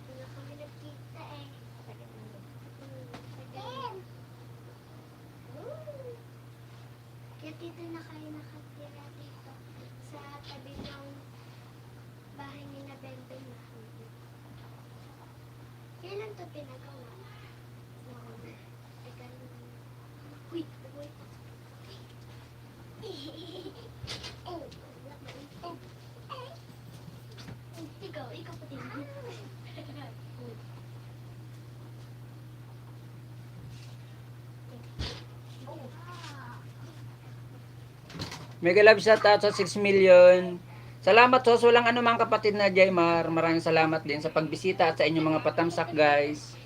Hindi na kami nagkita eh. Tagal. Kaya dito na kayo nakatira dito sa tabi ng bahay ni na Bente na. Kailan ito pinagawa? Teka lang. Wait, wait. Oh, ikaw pati. Mega love shout out sa 6 million. Salamat sos, walang ano mga kapatid na Jaymar. Maraming salamat din sa pagbisita at sa inyong mga patamsak guys.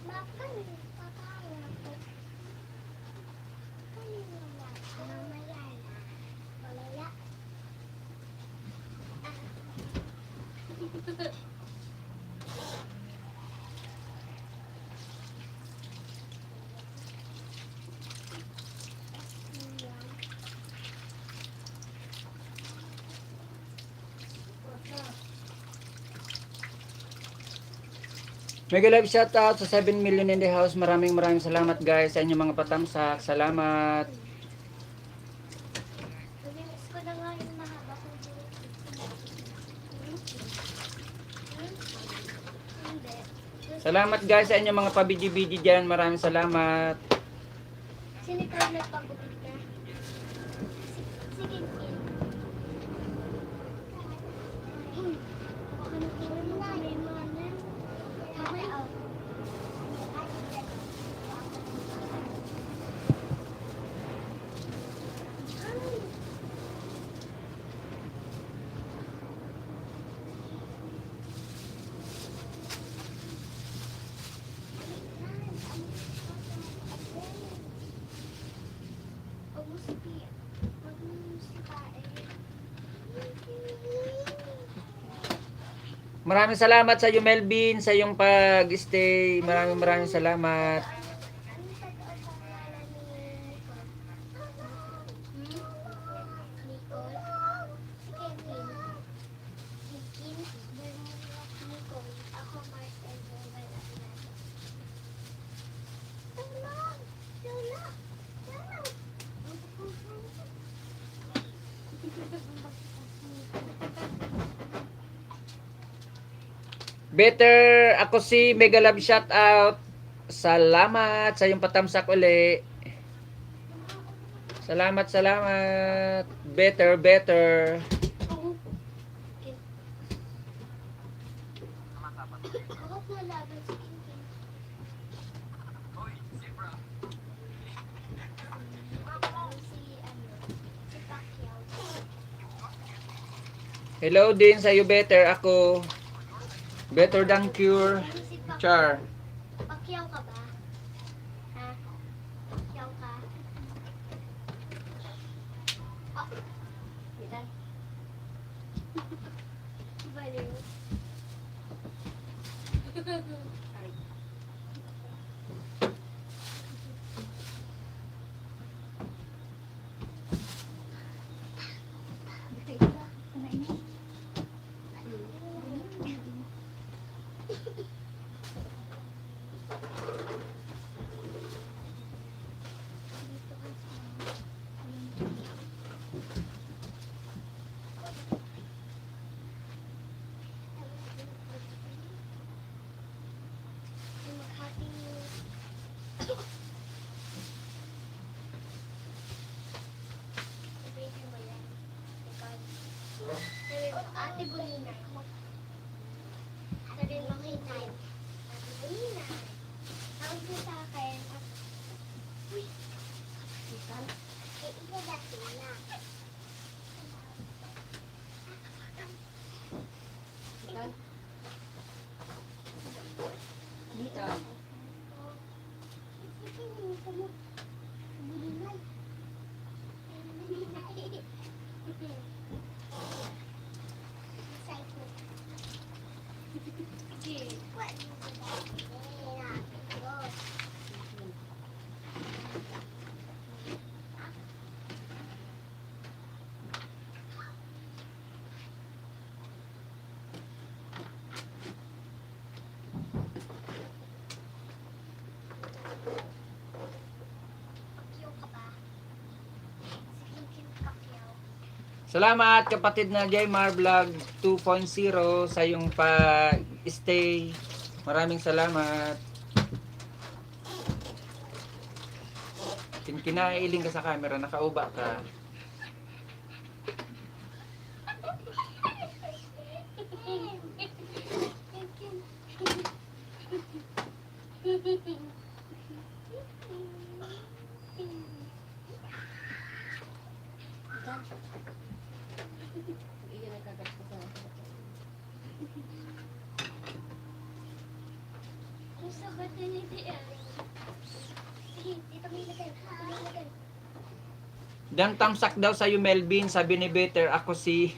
Makan. Mega live shoutout sa 7 million in the house. Maraming salamat guys sa inyong mga patamsak. Salamat. Namiss ko na nga yung mahaba kong buhok. Hindi. Salamat guys sa inyong mga pabidi-bidi dyan. Maraming salamat. Sinikard na pagupit ka. Sige, Kim. Baka nagkaroon mo kami yung mga nan. Okay, out. Maraming salamat sa iyo Melvin sa iyong pag-stay. Maraming salamat. Better ako si Mega Love shout out. Salamat sa iyong patamsak uli. Salamat. Better. Hello din sa iyo Better ako. Better than cure. Char. Pakyaw ka ba? Ha? Pakyaw ka? Ah. Bitan. Baliw. Sorry. Ate Bulina. Sabi mo kay Nay. Ate Bulina. Tawag mo sa akin. Uy. Kapasitan. Eh, iya dati na. Dito. Salamat kapatid na Jaymar Vlog 2.0 sa iyong pag-stay. Maraming salamat. Kinailing ka sa camera, nakauba ka. Dan tamsak daw sa iyo Melvin, sabi ni Better ako si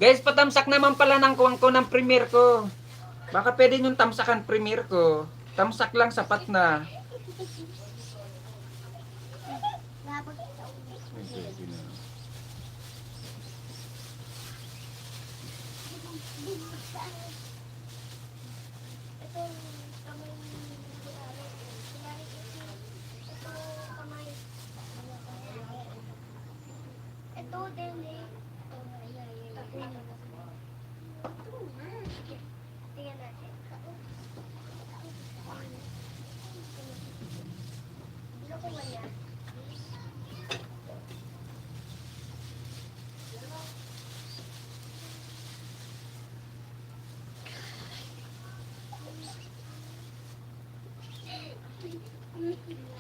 Guys, patamsak naman pala ng kuwang ko ng premiere ko. Baka pwede yung tamsakan premiere ko. Tamsak lang sapat na. Labag sa ulo. Ito kamay ni Kunyari. Kunyari ito kamay. Ito din eh. Tingnan natin. Loko ba niya?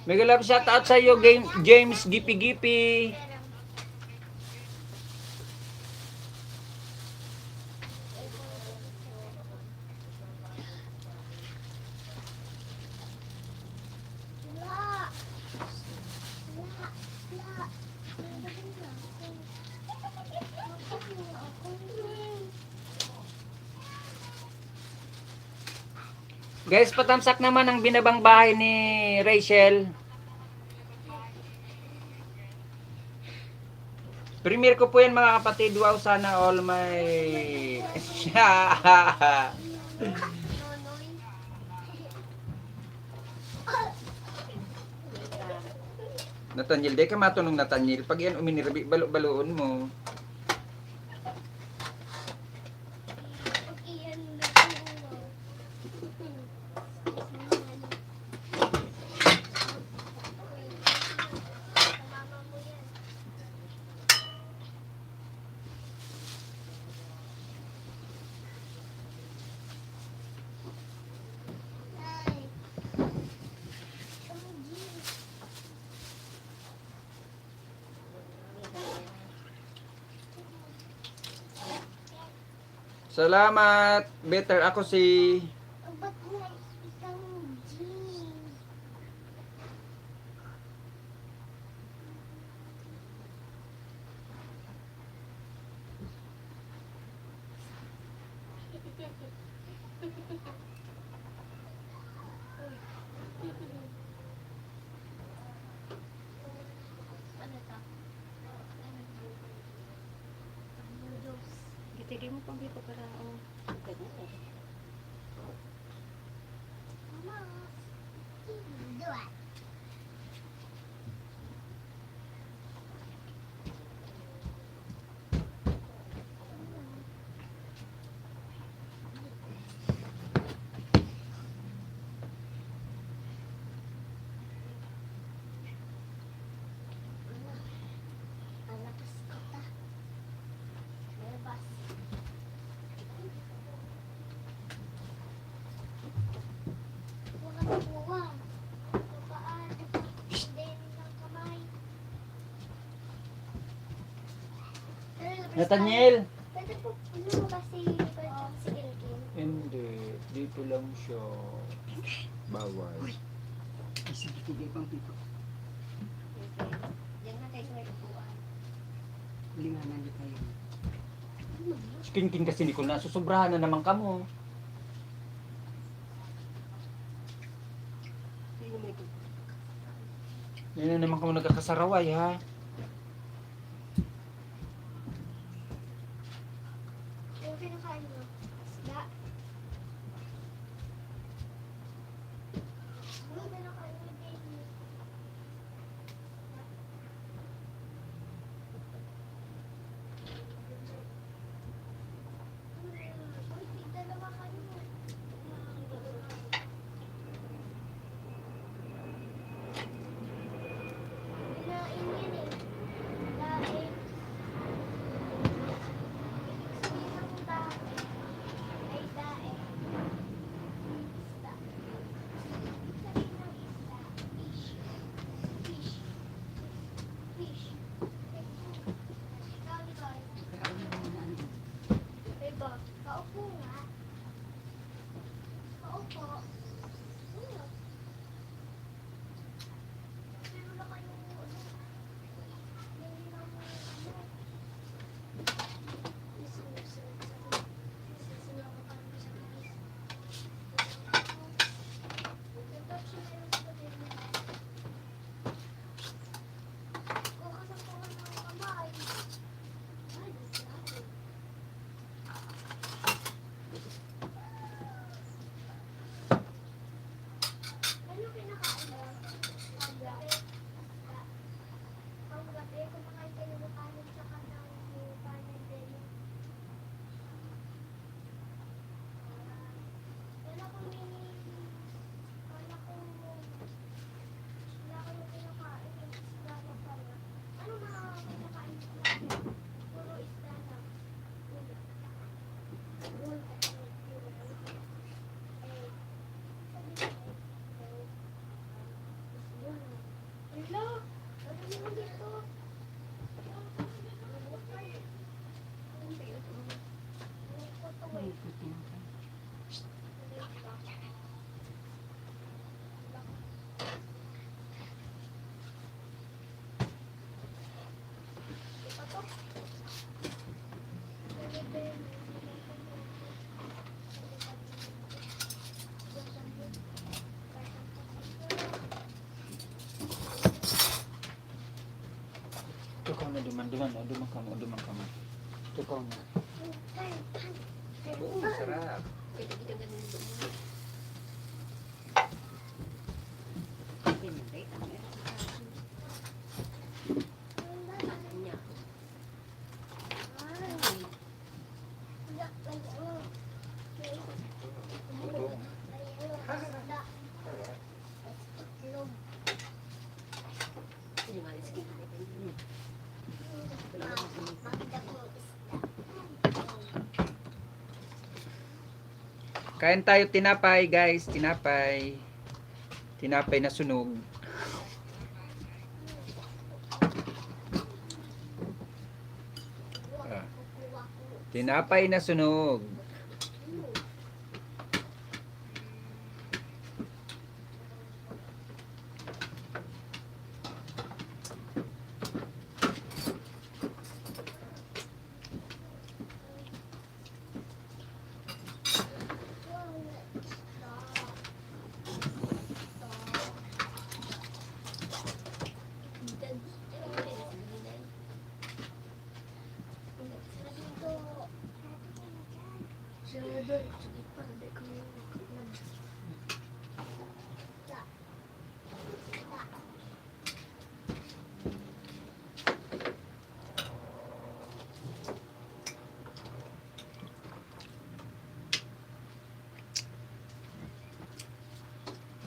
Mega love shout out sa iyo, James Gipi Gipi. La! La! La! Guys, patamsak naman ang binabang bahay ni Rachel. Premiere ko po yan mga kapatid. Wow, sana all my... Nonoy. Nathaniel, di ka matunong Nathaniel. Pag yan uminirbi, balo-baloon mo. Pag iyan na ulo. Mama mo yan. Ay. Salamat. Better ako si... Ba't na isang jeans? Ano to? Noodles. Gitigay mo pang dito para oh. Mama, dua. Alakas ko ta. Labas. Huwag ka nabuwang. Paan. Then, ng kamay. Pero labas Nathaniel! tayo. Pwede po, ano mo kasi si Elkin? Hindi. Dito lang siya. Bawal. Isigitigay pang pito. Diyan na tayo sa may upuan. Linganan niyo kayo. King kasi Nicole, nasusobrahan na naman kamo. Sino may ito? Yan na naman kamo nagkakasaraway ha. Yung pinakain mo, isda. Yung pinakain mo, baby. Uy, dalawa kayo. Kinain yan eh. pinakain mo? Paggabi, kumakain kayo ng kanin tsaka ng kanin din. Wala ko wala ko pinakain ng isda na pala. Ano mga pinakain mo? Puro isda na. Hello? Ano naman dito? May puti na kayo. Tukaw na duman ka mo. Tukaw na. Oo, sarap. Hindi, kami. Niya. Yung alis kita. Kain tayo tinapay, guys. Tinapay. Tinapay na sunog. Ah. Tinapay na sunog.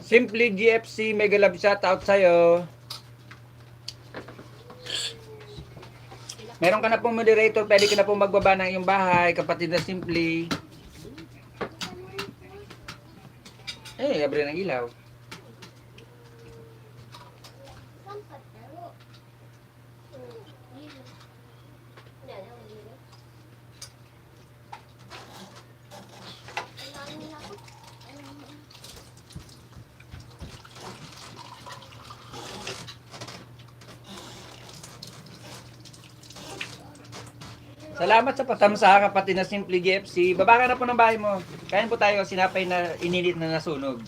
Simply GFC, mega love shout out sa'yo. Meron ka na pong moderator, pwede ka na pong magbaba ng iyong bahay, kapatid na Simply. Abre ng ilaw. Salamat sa patamsa, kapatid na Simply GFC. Baba ka na po ng bahay mo. Kain po tayo sinapay na inilit na nasunog.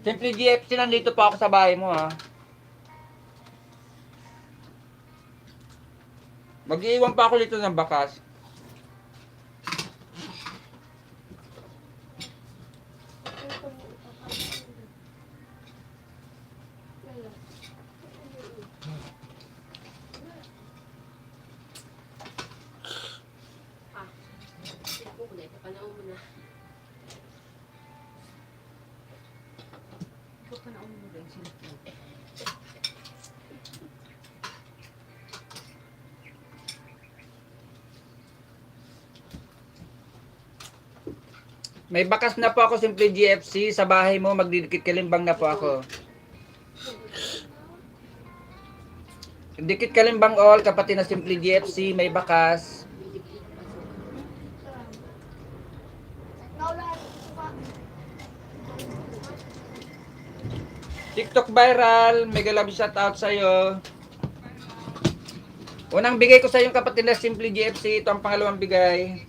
Simply GFC, nandito pa ako sa bahay mo, ha. Mag-iwan pa ako dito ng bakas. May bakas na po ako, Simply GFC. Sa bahay mo, magdidikit kalimbang na po ako. Dikit Kalimbang All, kapatid na Simply GFC, may bakas. Naulan pa. TikTok viral, mega love shoutout sa'yo. Unang bigay ko sa yung kapatid na Simply GFC, ito ang pangalawang bigay.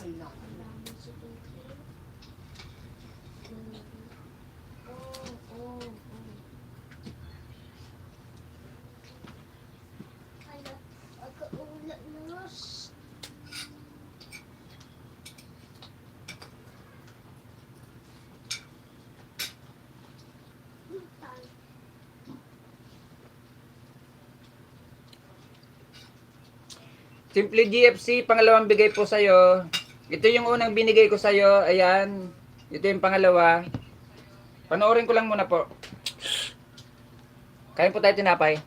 Ala. Simply GFC, pangalawang bigay po sa'yo. Ito yung unang binigay ko sa'yo. Ayan. Ito yung pangalawa. Panoorin ko lang muna po. Kain po tayo tinapay.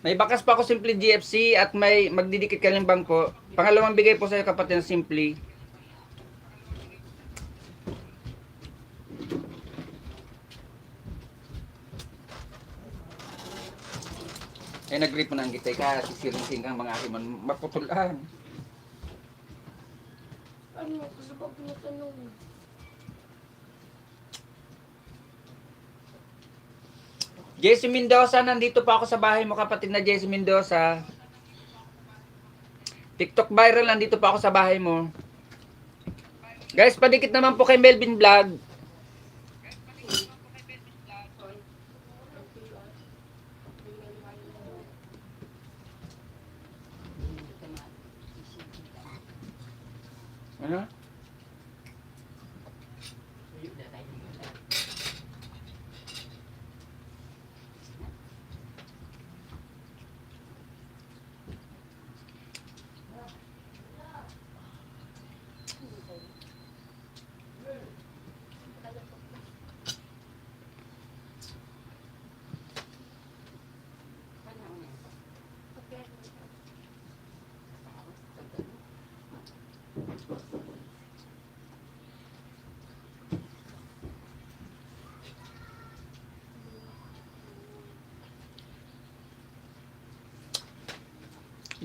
May bakas pa ako Simply GFC at may magdidikit Kalimbang po. Pangalawang bigay po sa'yo kapatid na Simply. Eh, nag-grip mo na ang gitay ka. Sisiring kang mga aking maputulan. Ano? Gusto ko pinatanong. Jesse Mendoza, nandito pa ako sa bahay mo kapatid na Jesse Mendoza. TikTok viral, nandito pa ako sa bahay mo. Guys, padikit naman po kay Melvin Vlog. Ano?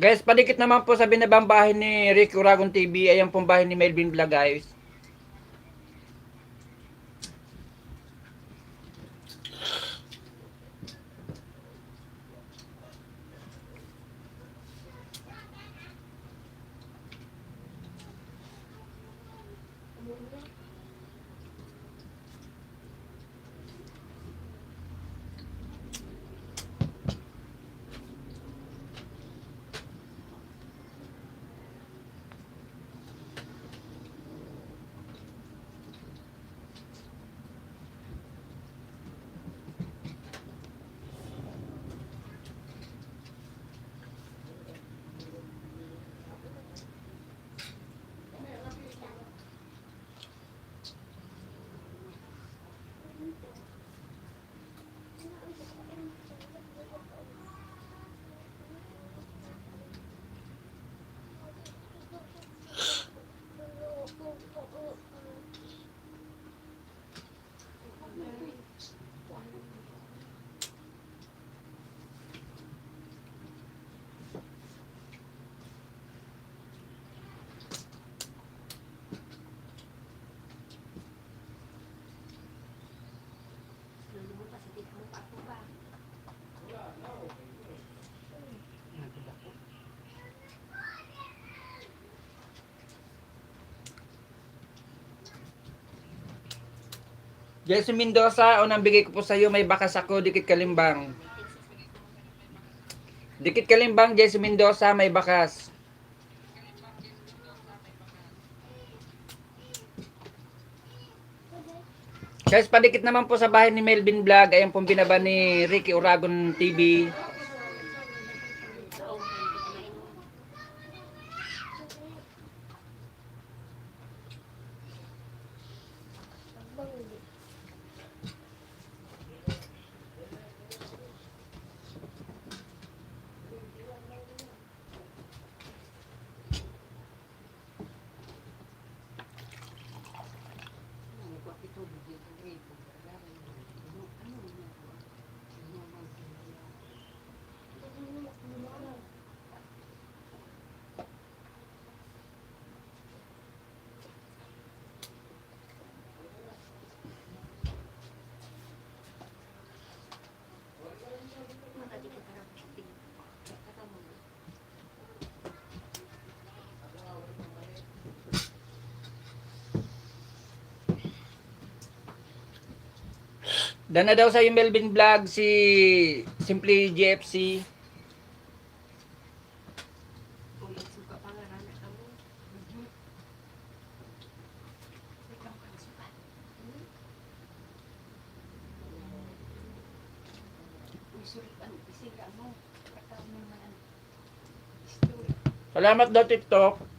Guys, padikit naman po sa binabang bahay ni Rick Uragon TV. Ayan pong bahay ni Melvin Vlog, guys. Jason Mendoza, unang bigay ko po sa iyo, may bakas ako, dikit kalimbang. Dikit kalimbang, Jason Mendoza, may bakas. Guys, padikit naman po sa bahay ni Melvin Vlog. Ayan pong binaba ni Ricky Uragon TV. Dana daw sa yung Melvin Vlog si Simply GFC. Salamat daw TikTok.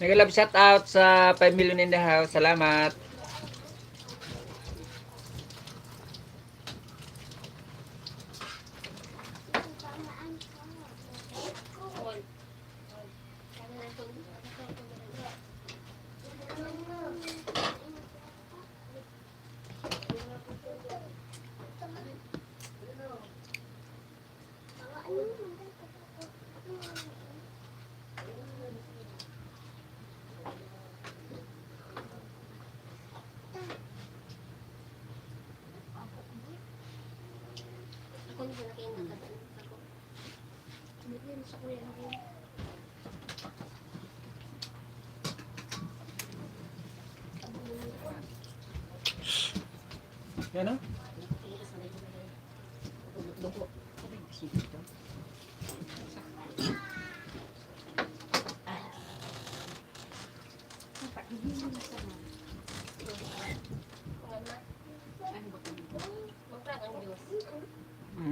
Nag-love shout out sa 5 million in the house. Salamat. Yan o.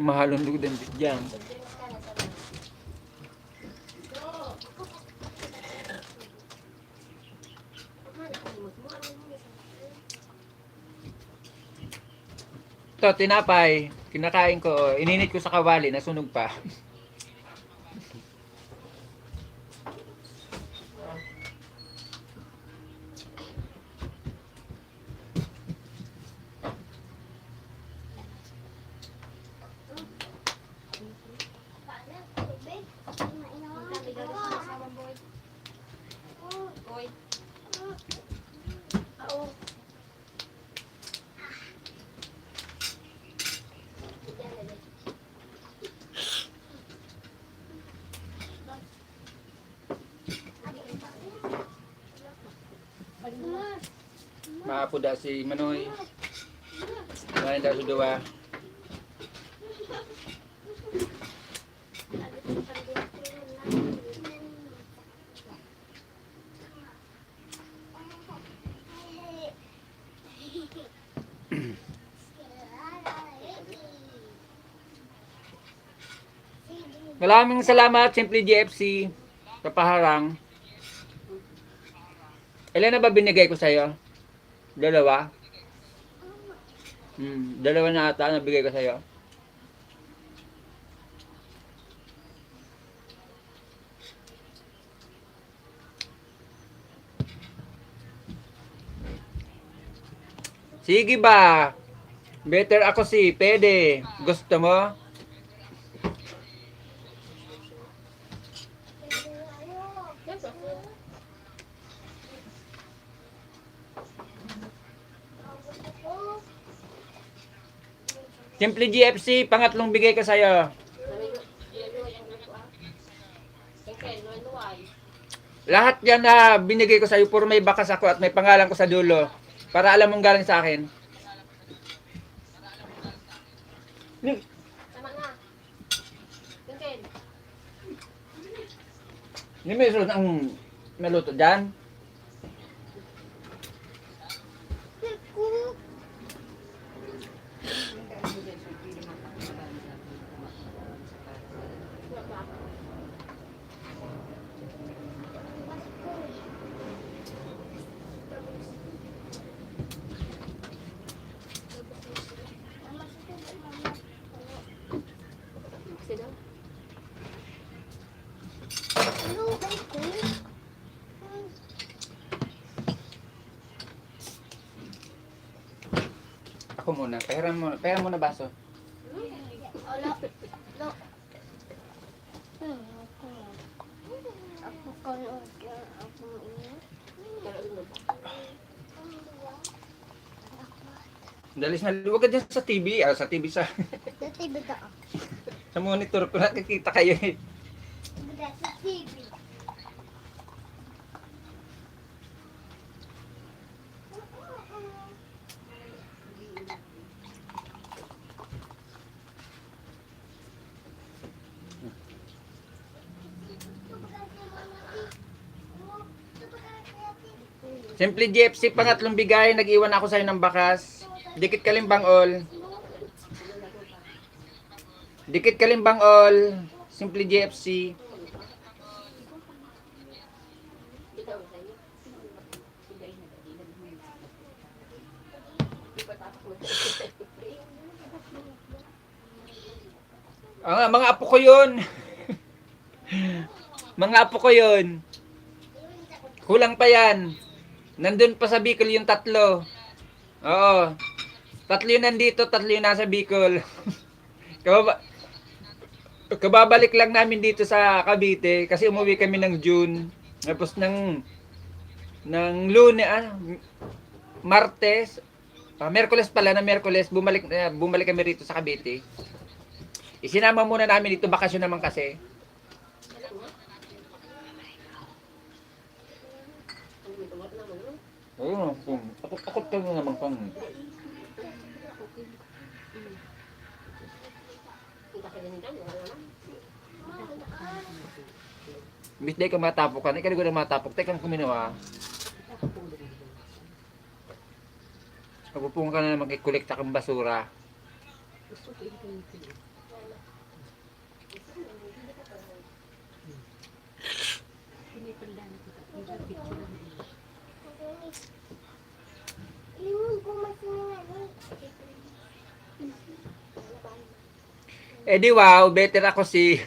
Mahalong dugod din dyan. Ito, tinapay. Kinakain ko. Ininit ko sa kawali. Nasunog pa. Maapo da si Manoy. Main da sudawa. Maraming salamat Simply GFC sa paharang. Ilan na ba binigay ko sa'yo? Dalawa? Dalawa na ata nabigay ko sa'yo. Sige ba? Better ako pwede. Gusto mo? Simple GFC, pangatlong bigay ko sa'yo. Lahat yan na binigay ko sa'yo, puro may bakas ako at may pangalan ko sa dulo. Para alam mong galing sa akin. Tama na. Ken. Hindi may sunod ang naluto dyan. Sino? Hello, baby. Ako muna. Pahiram muna baso. Wala. No. Ako kanood ka. Ako ina. Dalis na huwag ka dyan sa TV. Sa TV Dati ba ka? sa monitor ko nakikita kayo eh. Dati sa TV. Simple GFC, pangatlong bigay. Nag-iwan ako sa'yo ng bakas. Dikit kalimbang all. Dikit kalimbang all. Simple GFC. Mga apo ko yun. Mga apo ko yun. Kulang pa yan. Nandun pa sa Bicol yung tatlo. Oo. Tatlo yung nandito, tatlo yung nasa Bicol. Kababalik lang namin dito sa Cavite kasi umuwi kami ng June. Tapos ng Martes, Miyerkules pala, na Miyerkules bumalik kami rito sa Cavite. Isinama muna namin dito, bakasyon naman kasi. Oo, takot ka naman kang. Bis day ka matapok ka, ikaw na matapok, tekang kuminawa. Kapupong ka na naman kikolekta kang basura. Eh di wow, better ako si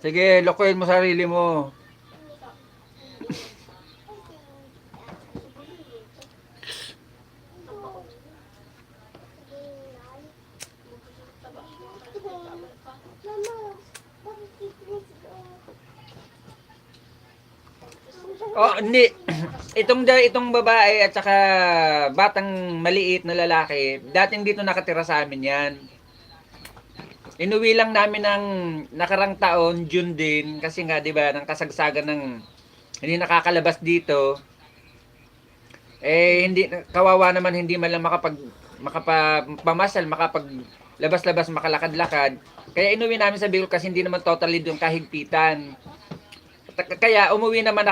Sige, lokohin mo sarili mo. Oh, hindi. Itong babae at saka batang maliit na lalaki, dating dito nakatira sa amin 'yan. Inuwi lang namin ng nakarang taon, June din, kasi nga 'di ba, ng kasagsagan ng hindi nakakalabas dito. Eh hindi kawawa naman, hindi man lang makapagpamasyal, makapaglabas-labas, makalakad-lakad. Kaya inuwi namin sa Bicol kasi hindi naman totally doon kahigpitan. Kaya umuwi naman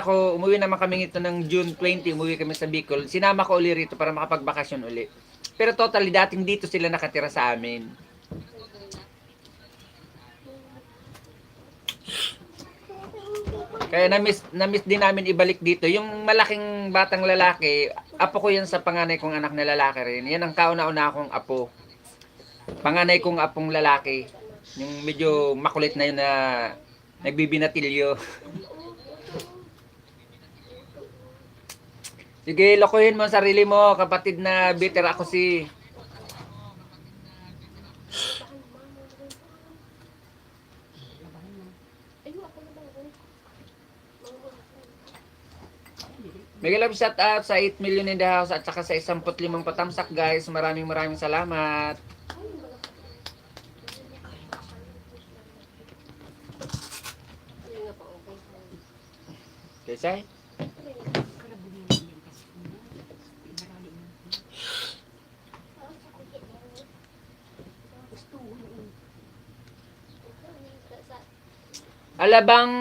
kami nito ng June 20, umuwi kami sa Bicol. Sinama ko uli rito para makapagbakasyon uli. Pero totally dating dito sila nakatira sa amin. Kaya na-miss din namin ibalik dito. Yung malaking batang lalaki, apo ko yan sa panganay kong anak na lalaki rin. Yan ang kauna-una akong apo. Panganay kong apong lalaki. Yung medyo makulit na yun na nagbibinatilyo. Sige, lokohin mo ang sarili mo, kapatid na bitter ako si... Mega love shout out sa 8 million in the house at saka sa 15 patamsak guys. Maraming salamat. Okay, say? Alabang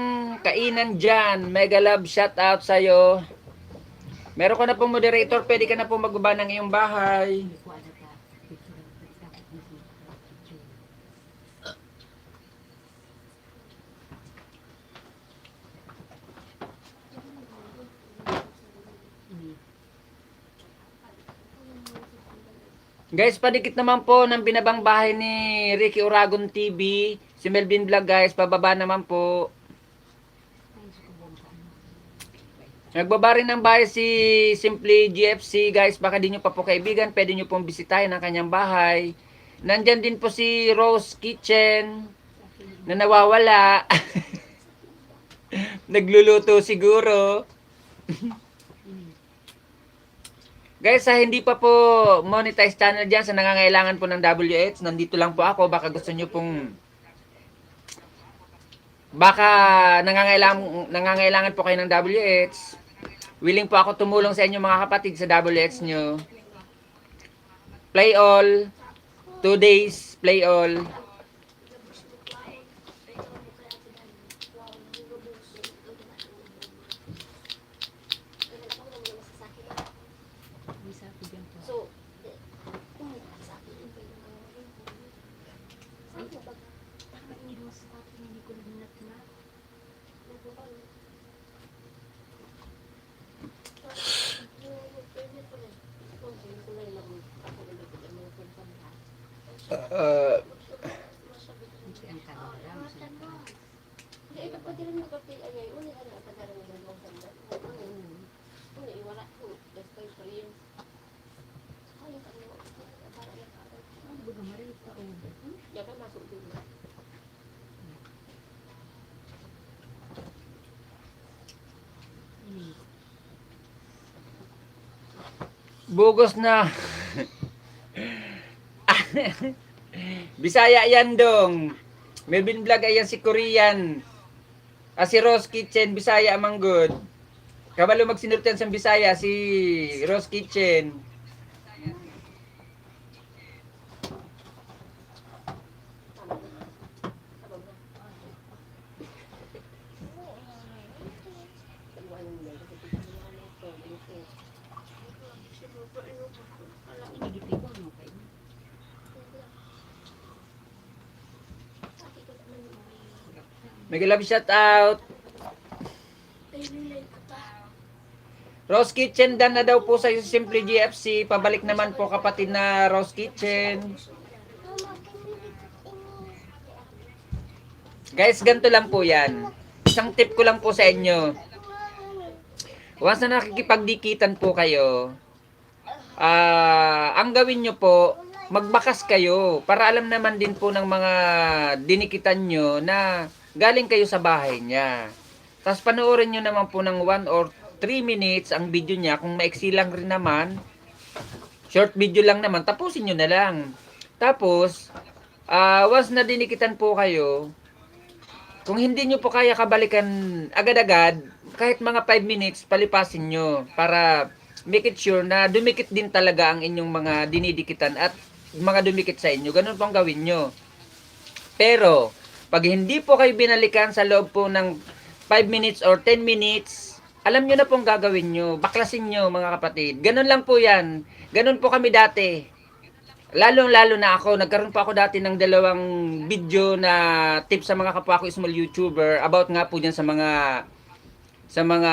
kainan dyan. Mega love shout out sa'yo. Meron ka na pong moderator, pwede ka na pong magbaba ng iyong bahay. Guys, padikit naman po ng binabang bahay ni Ricky Uragon TV. Si Melvin Vlog guys, pababa naman po. Nagbaba rin ng bahay si Simply GFC guys. Baka di nyo pa po kaibigan, pwede nyo pong bisitahin ang kanyang bahay. Nandyan din po si Rose Kitchen na nawawala. Nagluluto siguro. Guys, sa hindi pa po monetize channel dyan, sa nangangailangan po ng WH, nandito lang po ako. Baka gusto nyo pong... Baka nangangailangan po kayo ng WH. Willing po ako tumulong sa inyo mga kapatid sa WH nyo. Play all. 2 days, play all. So, Bugos na. Bisaya yan dong. Melvin Vlog ayan si Korean. Si Rose Kitchen, Bisaya manggod. Kabalo magsinultan sa Bisaya si Rose Kitchen. Mega love shout out. Rose Kitchen dan na daw po sa Simply GFC. Pabalik naman po kapatid na Rose Kitchen. Guys, ganito lang po yan. Isang tip ko lang po sa inyo. Once na nakikipagdikitan po kayo, ang gawin nyo po, magbakas kayo para alam naman din po ng mga dinikitan nyo na galing kayo sa bahay niya. Tapos panoorin nyo naman po ng 1 or 3 minutes ang video niya. Kung maiksi lang rin naman, short video lang naman, tapusin nyo na lang. Tapos, once na dinikitan po kayo, kung hindi nyo po kaya kabalikan agad-agad, kahit mga 5 minutes, palipasin nyo para make it sure na dumikit din talaga ang inyong mga dinidikitan at mga dumikit sa inyo. Ganun po ang gawin nyo. Pero, pag hindi po kayo binalikan sa loob po ng 5 minutes or 10 minutes, alam nyo na pong gagawin nyo. Baklasin nyo mga kapatid. Ganun lang po yan. Ganun po kami dati. Lalo na ako. Nagkaroon po ako dati ng 2 video na tips sa mga kapwa ko small YouTuber about nga po dyan sa mga sa mga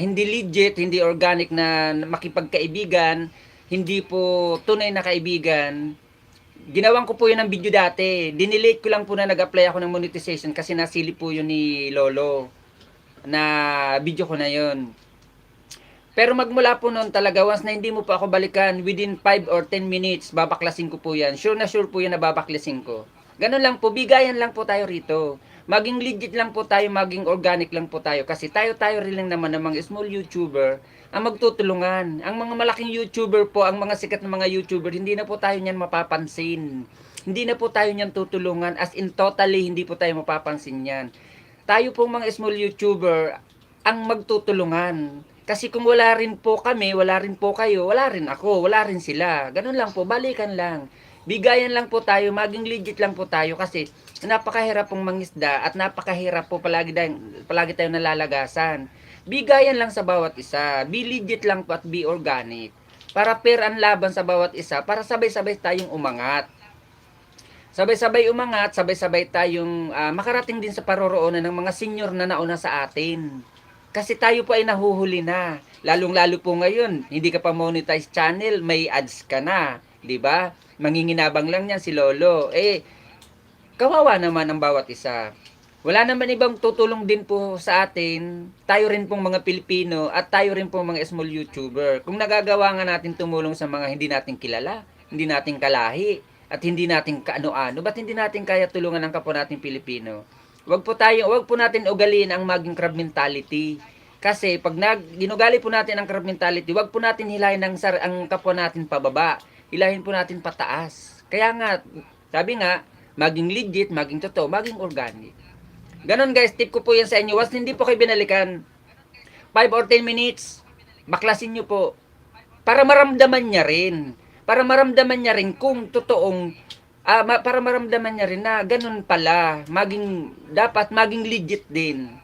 hindi legit, hindi organic na makipagkaibigan, hindi po tunay na kaibigan. Ginawan ko po yun ng video dati. Dinelete ko lang po na nag-apply ako ng monetization kasi nasilip po yun ni Lolo na video ko na yun. Pero magmula po noon talaga, once na hindi mo pa ako balikan, within 5 or 10 minutes, babaklasin ko po yan. Sure na sure po yan na babaklasin ko. Ganun lang po, bigayan lang po tayo rito. Maging legit lang po tayo, maging organic lang po tayo. Kasi tayo-tayo rin lang naman ng mga small YouTuber ang magtutulungan. Ang mga malaking YouTuber po, ang mga sikat na mga YouTuber, hindi na po tayo niyan mapapansin. Hindi na po tayo niyan tutulungan. As in totally, hindi po tayo mapapansin yan. Tayo po mga small YouTuber ang magtutulungan. Kasi kung wala rin po kami, wala rin po kayo, wala rin ako, wala rin sila. Ganun lang po, balikan lang. Bigayan lang po tayo, maging legit lang po tayo kasi napakahirap pong mangisda at napakahirap po palagi tayong nalalagasan. Bigayan lang sa bawat isa, be legit lang po at be organic. Para fair ang laban sa bawat isa, para sabay-sabay tayong umangat. Sabay-sabay umangat, sabay-sabay tayong makarating din sa paroroonan ng mga senior na nauna sa atin. Kasi tayo po ay nahuhuli na. Lalong-lalo po ngayon, hindi ka pa monetize channel, may ads ka na. 'Di ba? Manginginabang lang yan si Lolo. Kawawa naman ang bawat isa. Wala naman ibang tutulong din po sa atin. Tayo rin pong mga Pilipino at tayo rin pong mga small YouTuber. Kung nagagawa nga natin tumulong sa mga hindi natin kilala, hindi natin kalahi, at hindi natin kaano-ano, ba't hindi natin kaya tulungan ang kapwa nating Pilipino? Wag po natin ugaliin ang maging crab mentality. Kasi pag ginugali po natin ang crab mentality, wag po natin hilahin ang kapwa natin pababa. Hilahin po natin pataas. Kaya nga, sabi nga, maging legit, maging totoo, maging organic. Ganon guys, tip ko po yan sa inyo. Once hindi po kayo binalikan, 5 or 10 minutes, baklasin nyo po. Para maramdaman niya rin. Para maramdaman niya rin kung totoong para maramdaman niya rin na ganun pala, dapat maging legit din.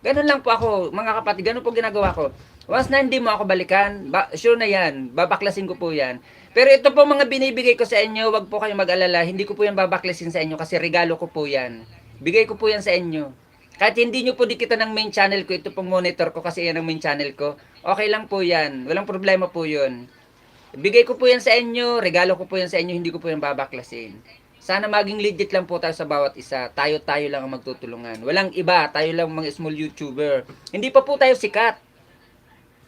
Ganun lang po ako, mga kapatid, ganun po ginagawa ko. Once na hindi mo ako balikan, sure na yan, babaklasin ko po yan. Pero ito po mga binibigay ko sa inyo, wag po kayong mag-alala, hindi ko po yan babaklasin sa inyo kasi regalo ko po yan. Bigay ko po yan sa inyo. Kahit hindi nyo po dikitan ng main channel ko, ito pong monitor ko kasi yan ang main channel ko, okay lang po yan, walang problema po yun. Bigay ko po yan sa inyo, regalo ko po yan sa inyo, hindi ko po yan babaklasin. Sana maging legit lang po tayo sa bawat isa. Tayo-tayo lang ang magtutulungan. Walang iba, tayo lang mga small YouTuber. Hindi pa po tayo sikat.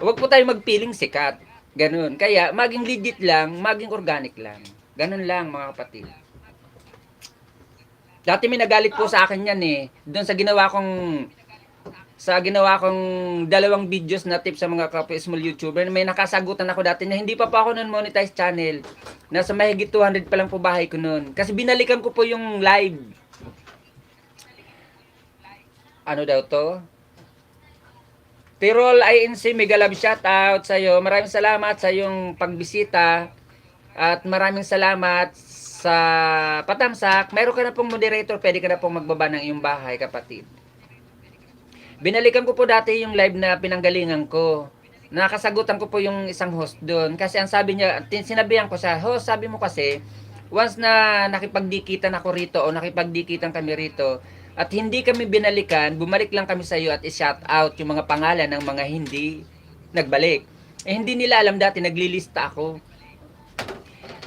Huwag po tayo magpiling sikat. Ganun. Kaya maging legit lang, maging organic lang. Ganun lang mga kapatid. Dati may nagalit po sa akin yan eh. Doon sa ginawa kong 2 videos na tip sa mga kapwa small YouTuber, may nakasagutan ako dati na hindi pa ako noon monetize channel. Nasa mahigit 200 pa lang po bahay ko noon. Kasi binalikan ko po yung live. Ano daw to? Tirol INC, mega love shout out sa iyo. Maraming salamat sa iyong pagbisita. At maraming salamat sa patamsak. Meron ka na pong moderator, pwede ka na pong magbaba ng iyong bahay, kapatid. Binalikan ko po dati yung live na pinanggalingan ko. Nakasagutan ko po yung isang host doon. Kasi ang sabi niya, sinabihan ko siya, host, sabi mo kasi, once na nakipagdikitan ako rito o nakipagdikitan kami rito, at hindi kami binalikan, bumalik lang kami sa iyo at i-shout out yung mga pangalan ng mga hindi nagbalik. Hindi nila alam dati, naglilista ako.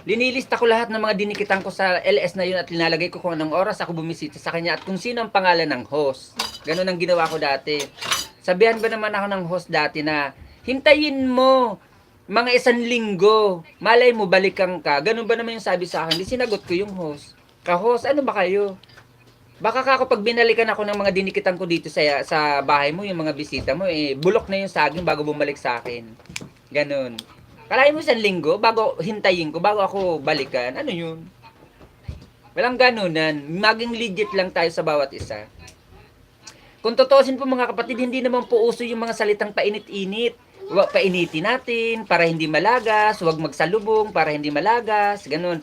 Linilista ko lahat ng mga dinikitan ko sa LS na yun at linalagay ko kung anong oras ako bumisita sa kanya at kung sino ang pangalan ng host. Ganun ang ginawa ko dati. Sabihan ba naman ako ng host dati na hintayin mo mga 1 linggo. Malay mo balikan ka. Ganun ba naman yung sabi sa akin? Di sinagot ko yung host. Ka-host, ano ba kayo? Baka ako pag binalikan ako ng mga dinikitan ko dito sa bahay mo, yung mga bisita mo, bulok na yung saging bago bumalik sa akin. Ganun. Kalahin mo 1 linggo bago hintayin ko, bago ako balikan. Ano yun? Walang ganunan. Maging legit lang tayo sa bawat isa. Kung totoosin po mga kapatid, hindi naman po uso yung mga salitang painit-init. Painitin natin para hindi malagas. Huwag magsalubong para hindi malagas. Ganun.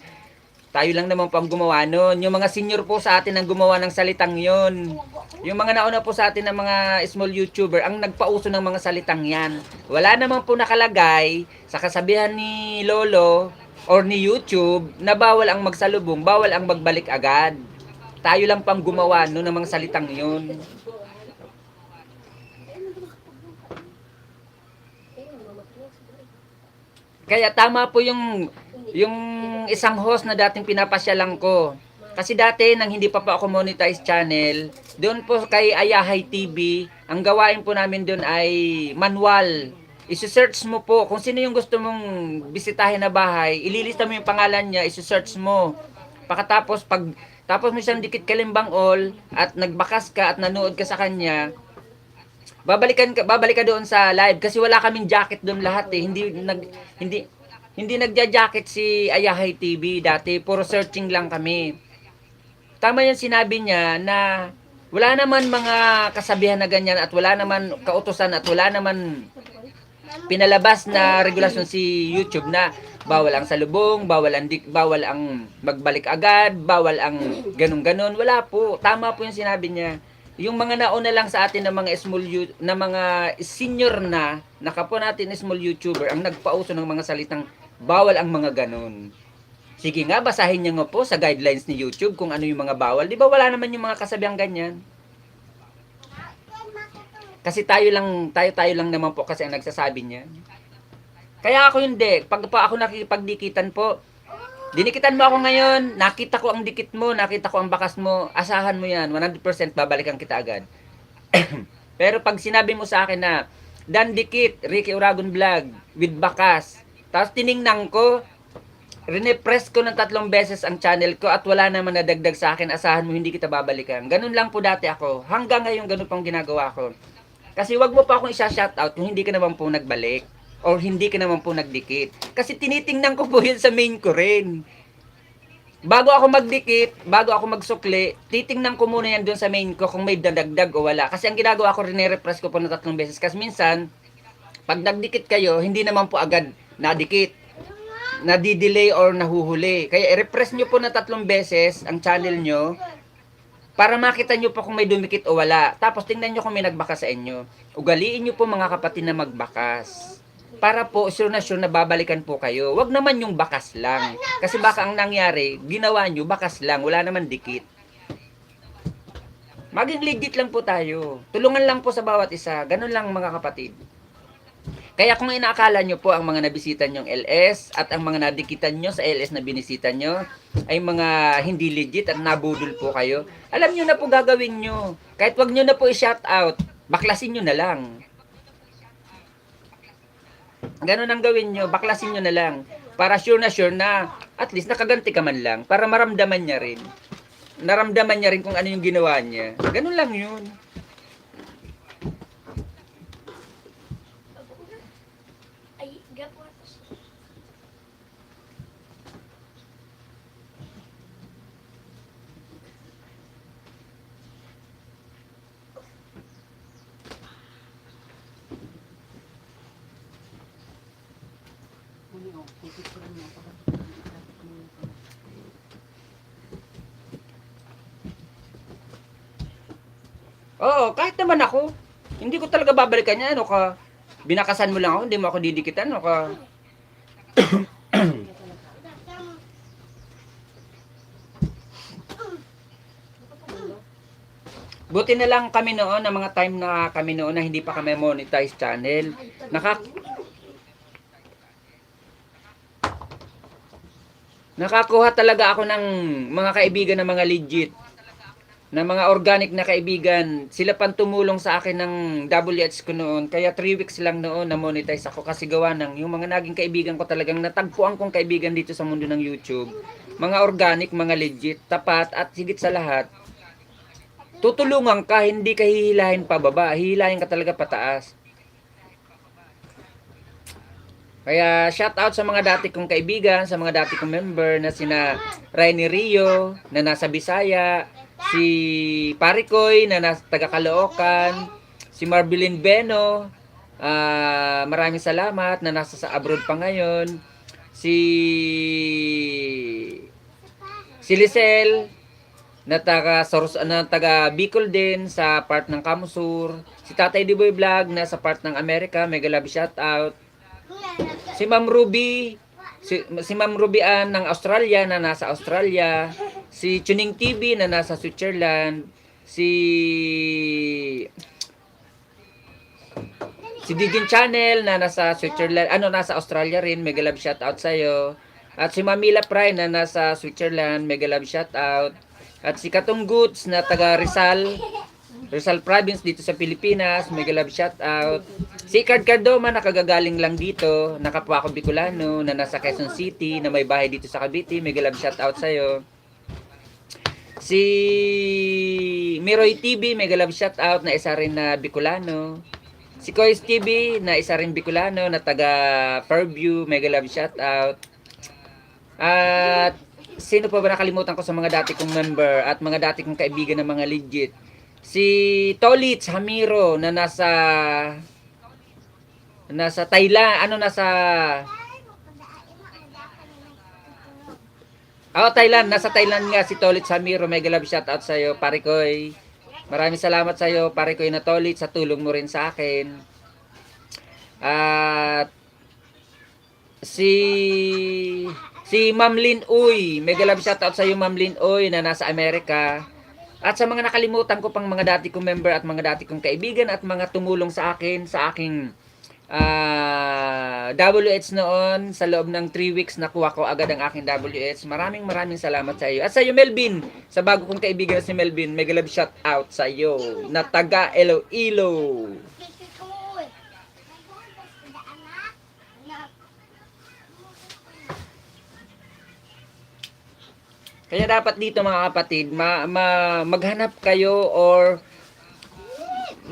Tayo lang naman po ang gumawa nun. Yung mga senior po sa atin ang gumawa ng salitang yon. Yung mga nauna po sa atin ng mga small YouTuber ang nagpauso ng mga salitang yan. Wala naman po nakalagay sa kasabihan ni Lolo or ni YouTube na bawal ang magsalubong, bawal ang magbalik agad. Tayo lang pang gumawa nun ng mga salitang yon. Kaya tama po yung isang host na dating pinapasyalan ko. Kasi dati nang hindi pa ako monetize channel, doon po kay Ayahay TV, ang gawain po namin doon ay manual. Isi-search mo po kung sino yung gusto mong bisitahin na bahay, ililista mo yung pangalan niya, isi-search mo. Tapos mo siyang dikit kalimbang all at nagbakas ka at nanood ka sa kanya, babalik ka doon sa live kasi wala kaming jacket doon lahat eh. Hindi nagja-jacket si Ayahay TV dati, puro searching lang kami. Tama yung sinabi niya na wala naman mga kasabihan na ganyan at wala naman kautusan at wala naman pinalabas na regulasyon si YouTube na bawal ang salubong, bawal ang magbalik agad, bawal ang ganun-ganon. Wala po. Tama po yung sinabi niya. Yung mga nauna lang sa atin na mga mga senior na kapwa natin small YouTuber ang nagpauso ng mga salitang bawal ang mga ganon. Sige nga, basahin niyo nga po sa guidelines ni YouTube kung ano yung mga bawal. Di ba wala naman yung mga kasabihang ganyan? Kasi tayo lang naman po kasi ang nagsasabi niya. Kaya ako hindi. Pag pa ako nakikipagdikitan po, dinikitan mo ako ngayon, nakita ko ang dikit mo, nakita ko ang bakas mo, asahan mo yan, 100% babalikan kita agad. Pero pag sinabi mo sa akin na, Dan Dikit, Ricky Uragon Vlog, with bakas, tapos tiningnan ko, rinepress ko ng 3 beses ang channel ko at wala naman nadagdag sa akin, asahan mo hindi kita babalikan. Ganun lang po dati ako. Hanggang ngayon ganun pang ginagawa ko. Kasi wag mo pa akong isa-shoutout kung hindi ka naman po nagbalik or hindi ka naman po nagdikit. Kasi tinitingnan ko po yun sa main ko rin. Bago ako magdikit, bago ako magsukli, titingnan ko muna yan doon sa main ko kung may dadagdag o wala. Kasi ang ginagawa ko, rine-repress ko po ng 3 beses. Kasi minsan, pag nagdikit kayo, hindi naman po agad nadikit, nadidelay or nahuhuli. Kaya i-repress nyo po na 3 beses ang channel nyo para makita nyo po kung may dumikit o wala. Tapos tingnan nyo kung may nagbakas sa inyo. Ugaliin nyo po mga kapatid na magbakas. Para po sure na babalikan po kayo. Wag naman yung bakas lang. Kasi baka ang nangyari, ginawa nyo bakas lang, wala naman dikit. Maging legit lang po tayo. Tulungan lang po sa bawat isa. Ganun lang mga kapatid. Kaya kung inaakala nyo po ang mga nabisita nyong LS at ang mga nadikitan nyo sa LS na binisita nyo ay mga hindi legit at nabudol po kayo, alam nyo na po gagawin nyo. Kahit wag nyo na po i-shoutout, baklasin nyo na lang. Ganun ang gawin nyo, baklasin nyo na lang. Para sure na at least nakaganti ka man lang. Para maramdaman niya rin. Naramdaman niya rin kung ano yung ginawa niya. Ganun lang yun. Ay, gapuatos. Oo, kahit naman ako. Hindi ko talaga babalikan niya. Ano ka? Binakasan mo lang ako, hindi mo ako didikitan. Ano ka? Buti na lang kami noon, na mga time na kami noon na hindi pa kami monetize channel. Nakakuha talaga ako ng mga kaibigan na mga legit. Na mga organic na kaibigan. Sila pang tumulong sa akin ng WH ko noon. Kaya 3 weeks lang noon na monetize ako kasi gawa ng yung mga naging kaibigan ko talagang natagpuan kong kaibigan dito sa mundo ng YouTube. Mga organic, mga legit, tapat at higit sa lahat, tutulungan ka, hindi ka hihilahin pababa. Hihilahin ka talaga pataas. Kaya shout out sa mga dati kong kaibigan, sa mga dati kong member na sina Rainy Rio na nasa Bisaya, si Parikoy na nasa taga Caloocan, si Marbilin Beno, maraming salamat na nasa sa abroad pa ngayon, si Lisel na taga Bicol din sa part ng Kamsur, si Tatay Diboy Vlog na sa part ng Amerika, mega love shout out. Si Ma'am Ruby, si Ma'am Ruby Ann ng Australia na nasa Australia, si Tuning TV na nasa Switzerland, si Si Digin Channel na nasa Switzerland, nasa Australia rin, mega love shout out sa iyo. At si Mamila Pry na nasa Switzerland, mega love shout out. At si Katong Goods na taga Rizal Province dito sa Pilipinas, mega love shout out. Si Card Cardoma na kagagaling lang dito, nakapwa ko Bicolano na nasa Quezon City, na may bahay dito sa Cavite, mega love shout out sa iyo. Si Miroy TV, mega love shout out na isa rin na Bicolano. Si Kois TV na isa rin Bicolano na taga Fairview, mega love shout out. At sino pa ba nakalimutan ko sa mga dati kong member at mga dati kong kaibigan na mga legit? Si Tolitz Hamiro na nasa Thailand, nasa Thailand nga si Tolitz Hamiro, mega love shout out sa iyo, pare koy. Maraming salamat sa iyo, pare koy na Tolitz, sa tulong mo rin sa akin. At si Ma'am Lynn Uy, mega love shout out sa iyo, Ma'am Lynn Uy na nasa Amerika. At sa mga nakalimutan ko pang mga dati kong member at mga dati kong kaibigan at mga tumulong sa akin sa aking WH noon, sa loob ng 3 weeks nakuha ko agad ang aking WH. Maraming salamat sa iyo. At sa iyo Melvin, sa bago kong kaibigan si Melvin, mega love shout out sa iyo na taga Iloilo. Kaya dapat dito mga kapatid, maghanap kayo or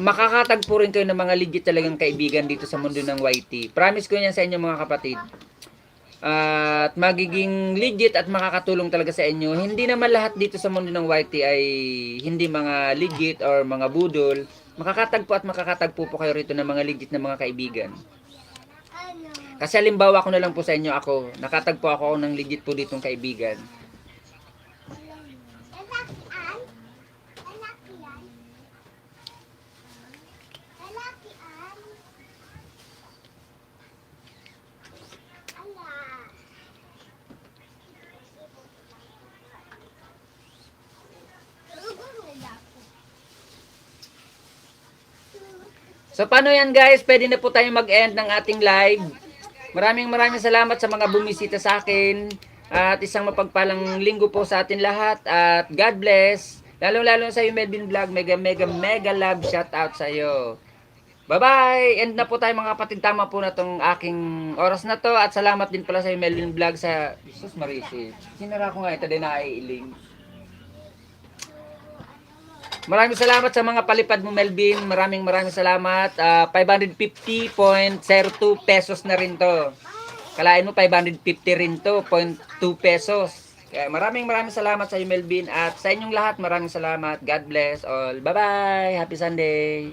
makakatagpo rin kayo ng mga legit talagang kaibigan dito sa mundo ng YT. Promise ko yan sa inyo mga kapatid. At magiging legit at makakatulong talaga sa inyo. Hindi naman lahat dito sa mundo ng YT ay hindi mga legit or mga budol. Makakatagpo po kayo rito ng mga legit na mga kaibigan. Kasi halimbawa ko na lang po sa inyo, nakatagpo ako ng legit po ditong kaibigan. So paano yan guys? Pwede na po tayo mag-end ng ating live. Maraming salamat sa mga bumisita sa akin. At isang mapagpalang linggo po sa atin lahat. At God bless. Lalo sa iyo Melvin Vlog. Mega love shout out sa iyo. Bye bye. End na po tayo mga kapatid. Tama po na tong aking oras na to. At salamat din pala sa iyo Melvin Vlog sa Jesus Marisi. Sinara ko nga ito din na iiling. Maraming salamat sa mga palipad mo Melvin. Maraming salamat. 550.02 pesos na rin to. Kalain mo 550 rin to, 0.2 pesos. Kaya maraming salamat sa iyo Melvin at sa inyong lahat maraming salamat. God bless all. Bye bye. Happy Sunday.